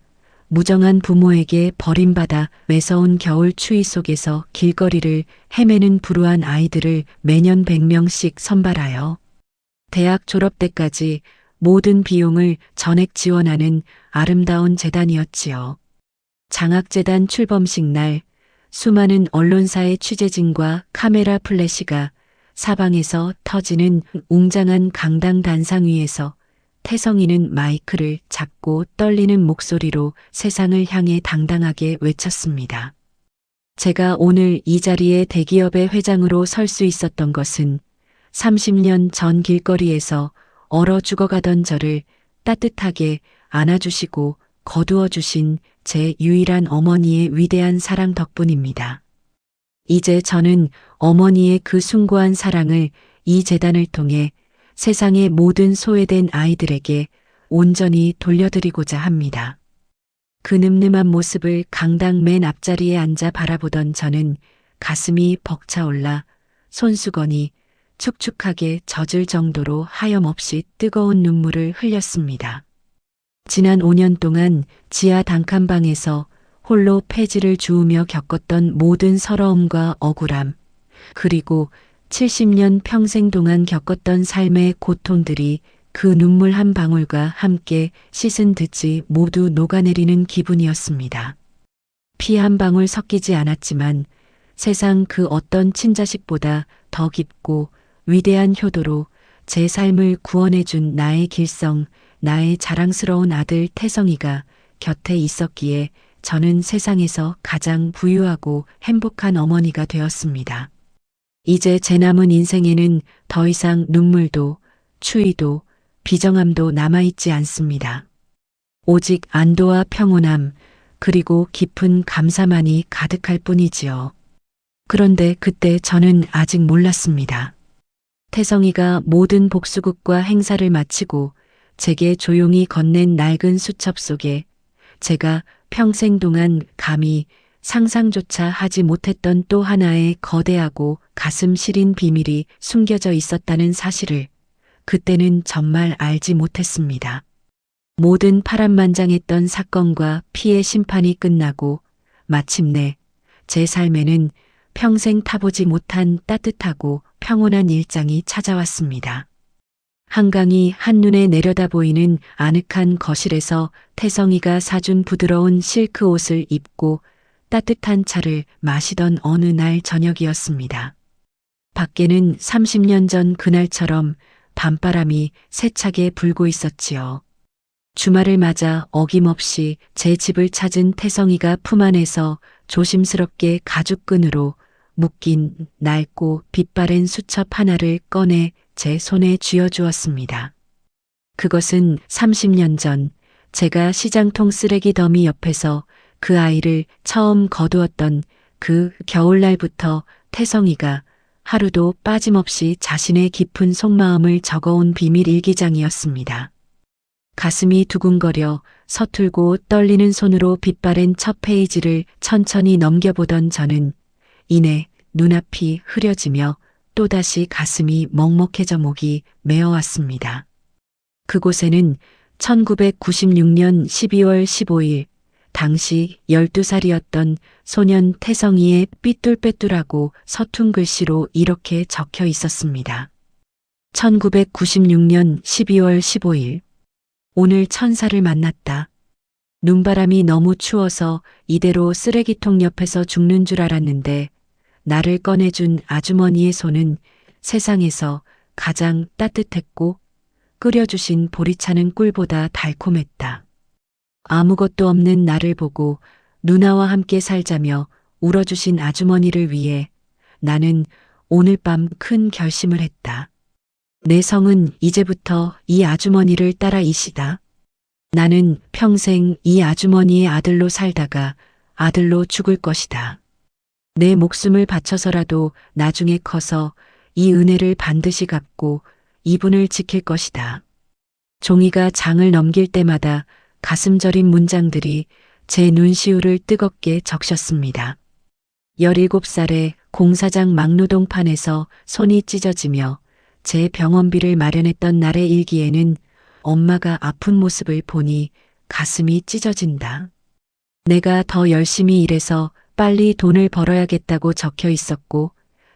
무정한 부모에게 버림받아 매서운 겨울 추위 속에서 길거리를 헤매는 불우한 아이들을 매년 100명씩 선발하여 대학 졸업 때까지 모든 비용을 전액 지원하는 아름다운 재단이었지요. 장학재단 출범식 날 수많은 언론사의 취재진과 카메라 플래시가 사방에서 터지는 웅장한 강당 단상 위에서 태성이는 마이크를 잡고 떨리는 목소리로 세상을 향해 당당하게 외쳤습니다. 제가 오늘 이 자리에 대기업의 회장으로 설 수 있었던 것은 30년 전 길거리에서 얼어 죽어가던 저를 따뜻하게 안아주시고 거두어 주신 제 유일한 어머니의 위대한 사랑 덕분입니다. 이제 저는 어머니의 그 숭고한 사랑을 이 재단을 통해 세상의 모든 소외된 아이들에게 온전히 돌려드리고자 합니다. 그 늠름한 모습을 강당 맨 앞자리에 앉아 바라보던 저는 가슴이 벅차올라 손수건이 축축하게 젖을 정도로 하염없이 뜨거운 눈물을 흘렸습니다. 지난 5년 동안 지하 단칸방에서 홀로 폐지를 주우며 겪었던 모든 서러움과 억울함, 그리고 70년 평생 동안 겪었던 삶의 고통들이 그 눈물 한 방울과 함께 씻은 듯이 모두 녹아내리는 기분이었습니다. 피 한 방울 섞이지 않았지만 세상 그 어떤 친자식보다 더 깊고 위대한 효도로 제 삶을 구원해준 나의 길성, 나의 자랑스러운 아들 태성이가 곁에 있었기에 저는 세상에서 가장 부유하고 행복한 어머니가 되었습니다. 이제 제 남은 인생에는 더 이상 눈물도, 추위도, 비정함도 남아있지 않습니다. 오직 안도와 평온함, 그리고 깊은 감사만이 가득할 뿐이지요. 그런데 그때 저는 아직 몰랐습니다. 태성이가 모든 복수극과 행사를 마치고 제게 조용히 건넨 낡은 수첩 속에 제가 평생 동안 감히 상상조차 하지 못했던 또 하나의 거대하고 가슴 시린 비밀이 숨겨져 있었다는 사실을 그때는 정말 알지 못했습니다. 모든 파란만장했던 사건과 피해 심판이 끝나고 마침내 제 삶에는 평생 타보지 못한 따뜻하고 평온한 일장이 찾아왔습니다. 한강이 한눈에 내려다 보이는 아늑한 거실에서 태성이가 사준 부드러운 실크 옷을 입고 따뜻한 차를 마시던 어느 날 저녁이었습니다. 밖에는 30년 전 그날처럼 밤바람이 세차게 불고 있었지요. 주말을 맞아 어김없이 제 집을 찾은 태성이가 품 안에서 조심스럽게 가죽끈으로 묶인 낡고 빛바랜 수첩 하나를 꺼내 제 손에 쥐어주었습니다. 그것은 30년 전 제가 시장통 쓰레기 더미 옆에서 그 아이를 처음 거두었던 그 겨울날부터 태성이가 하루도 빠짐없이 자신의 깊은 속마음을 적어온 비밀 일기장이었습니다. 가슴이 두근거려 서툴고 떨리는 손으로 빛바랜 첫 페이지를 천천히 넘겨보던 저는 이내 눈앞이 흐려지며 또다시 가슴이 먹먹해져 목이 메어왔습니다. 그곳에는 1996년 12월 15일 당시 12살이었던 소년 태성이의 삐뚤빼뚤하고 서툰 글씨로 이렇게 적혀 있었습니다. 1996년 12월 15일 오늘 천사를 만났다. 눈바람이 너무 추워서 이대로 쓰레기통 옆에서 죽는 줄 알았는데 나를 꺼내준 아주머니의 손은 세상에서 가장 따뜻했고 끓여주신 보리차는 꿀보다 달콤했다. 아무것도 없는 나를 보고 누나와 함께 살자며 울어주신 아주머니를 위해 나는 오늘 밤 큰 결심을 했다. 내 성은 이제부터 이 아주머니를 따라 이시다. 나는 평생 이 아주머니의 아들로 살다가 아들로 죽을 것이다. 내 목숨을 바쳐서라도 나중에 커서 이 은혜를 반드시 갚고 이분을 지킬 것이다. 종이가 장을 넘길 때마다 가슴 저린 문장들이 제 눈시울을 뜨겁게 적셨습니다. 17살에 공사장 막노동판에서 손이 찢어지며 제 병원비를 마련했던 날의 일기에는 엄마가 아픈 모습을 보니 가슴이 찢어진다. 내가 더 열심히 일해서 빨리 돈을 벌어야겠다고 적혀 있었고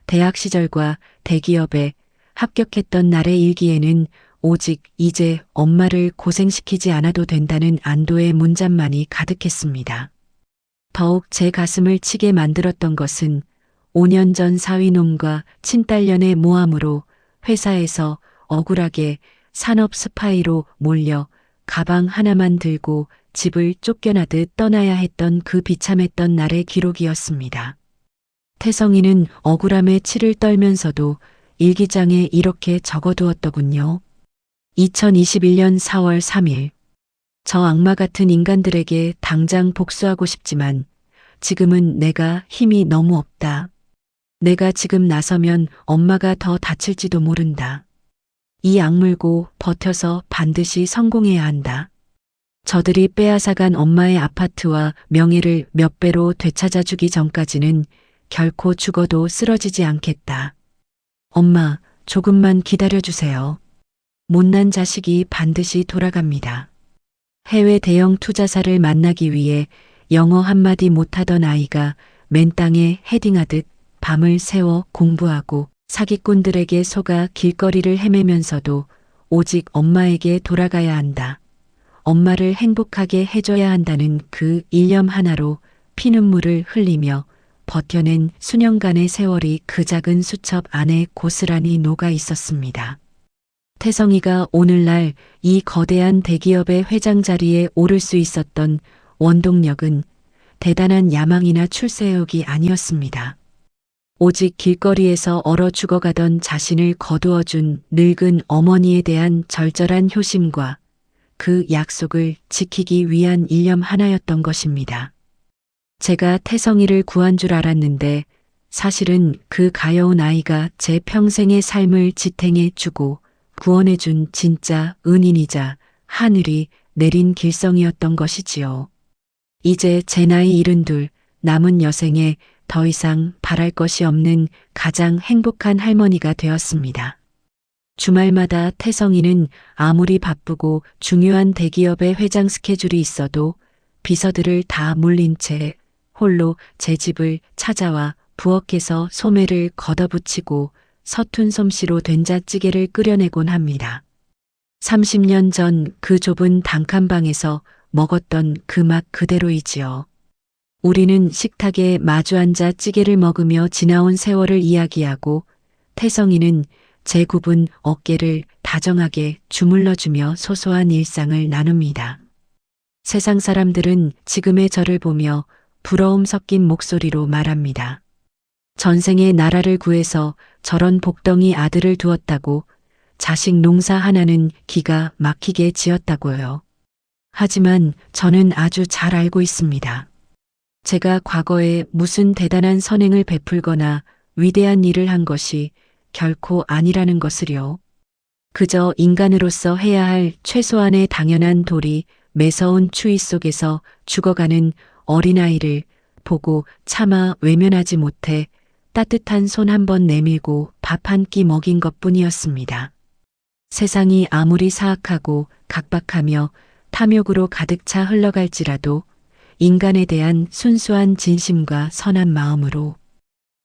대학 시절과 대기업에 합격했던 날의 일기에는 오직 이제 엄마를 고생시키지 않아도 된다는 안도의 문장만이 가득했습니다. 더욱 제 가슴을 치게 만들었던 것은 5년 전 사위놈과 친딸년의 모함으로 회사에서 억울하게 산업 스파이로 몰려 가방 하나만 들고 집을 쫓겨나듯 떠나야 했던 그 비참했던 날의 기록이었습니다. 태성이는 억울함에 치를 떨면서도 일기장에 이렇게 적어두었더군요. 2021년 4월 3일. 저 악마 같은 인간들에게 당장 복수하고 싶지만 지금은 내가 힘이 너무 없다. 내가 지금 나서면 엄마가 더 다칠지도 모른다. 이 악물고 버텨서 반드시 성공해야 한다. 저들이 빼앗아간 엄마의 아파트와 명예를 몇 배로 되찾아주기 전까지는 결코 죽어도 쓰러지지 않겠다. 엄마, 조금만 기다려주세요. 못난 자식이 반드시 돌아갑니다. 해외 대형 투자사를 만나기 위해 영어 한마디 못하던 아이가 맨 땅에 헤딩하듯 밤을 새워 공부하고 사기꾼들에게 속아 길거리를 헤매면서도 오직 엄마에게 돌아가야 한다. 엄마를 행복하게 해줘야 한다는 그 일념 하나로 피눈물을 흘리며 버텨낸 수년간의 세월이 그 작은 수첩 안에 고스란히 녹아 있었습니다. 태성이가 오늘날 이 거대한 대기업의 회장 자리에 오를 수 있었던 원동력은 대단한 야망이나 출세욕이 아니었습니다. 오직 길거리에서 얼어 죽어가던 자신을 거두어준 늙은 어머니에 대한 절절한 효심과 그 약속을 지키기 위한 일념 하나였던 것입니다. 제가 태성이를 구한 줄 알았는데 사실은 그 가여운 아이가 제 평생의 삶을 지탱해 주고 구원해준 진짜 은인이자 하늘이 내린 길성이었던 것이지요. 이제 제 나이 72 남은 여생에 더 이상 바랄 것이 없는 가장 행복한 할머니가 되었습니다. 주말마다 태성이는 아무리 바쁘고 중요한 대기업의 회장 스케줄이 있어도 비서들을 다 물린 채 홀로 제 집을 찾아와 부엌에서 소매를 걷어붙이고 서툰 솜씨로 된장찌개를 끓여내곤 합니다. 30년 전 그 좁은 단칸방에서 먹었던 그 맛 그대로이지요. 우리는 식탁에 마주 앉아 찌개를 먹으며 지나온 세월을 이야기하고 태성이는 제 굽은 어깨를 다정하게 주물러주며 소소한 일상을 나눕니다. 세상 사람들은 지금의 저를 보며 부러움 섞인 목소리로 말합니다. 전생에 나라를 구해서 저런 복덩이 아들을 두었다고, 자식 농사 하나는 기가 막히게 지었다고요. 하지만 저는 아주 잘 알고 있습니다. 제가 과거에 무슨 대단한 선행을 베풀거나 위대한 일을 한 것이 결코 아니라는 것을요. 그저 인간으로서 해야 할 최소한의 당연한 도리, 매서운 추위 속에서 죽어가는 어린아이를 보고 차마 외면하지 못해 따뜻한 손 한 번 내밀고 밥 한 끼 먹인 것뿐이었습니다. 세상이 아무리 사악하고 각박하며 탐욕으로 가득 차 흘러갈지라도 인간에 대한 순수한 진심과 선한 마음으로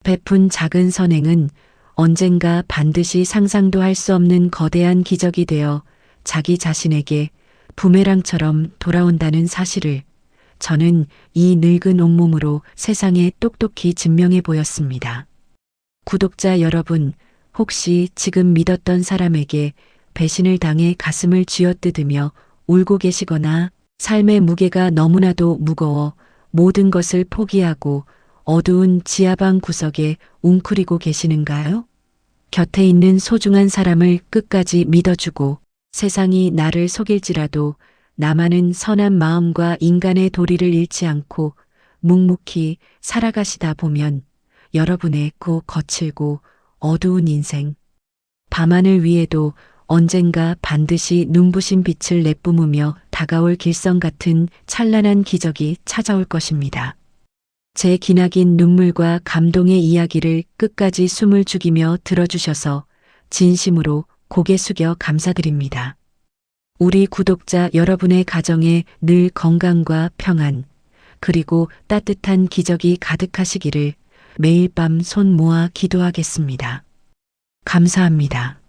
베푼 작은 선행은 언젠가 반드시 상상도 할 수 없는 거대한 기적이 되어 자기 자신에게 부메랑처럼 돌아온다는 사실을 저는 이 늙은 온몸으로 세상에 똑똑히 증명해 보였습니다. 구독자 여러분, 혹시 지금 믿었던 사람에게 배신을 당해 가슴을 쥐어뜯으며 울고 계시거나 삶의 무게가 너무나도 무거워 모든 것을 포기하고 어두운 지하방 구석에 웅크리고 계시는가요? 곁에 있는 소중한 사람을 끝까지 믿어주고 세상이 나를 속일지라도 나만은 선한 마음과 인간의 도리를 잃지 않고 묵묵히 살아가시다 보면 여러분의 그 거칠고 어두운 인생, 밤하늘 위에도 언젠가 반드시 눈부신 빛을 내뿜으며 다가올 길성 같은 찬란한 기적이 찾아올 것입니다. 제 기나긴 눈물과 감동의 이야기를 끝까지 숨을 죽이며 들어주셔서 진심으로 고개 숙여 감사드립니다. 우리 구독자 여러분의 가정에 늘 건강과 평안, 그리고 따뜻한 기적이 가득하시기를 매일 밤 손 모아 기도하겠습니다. 감사합니다.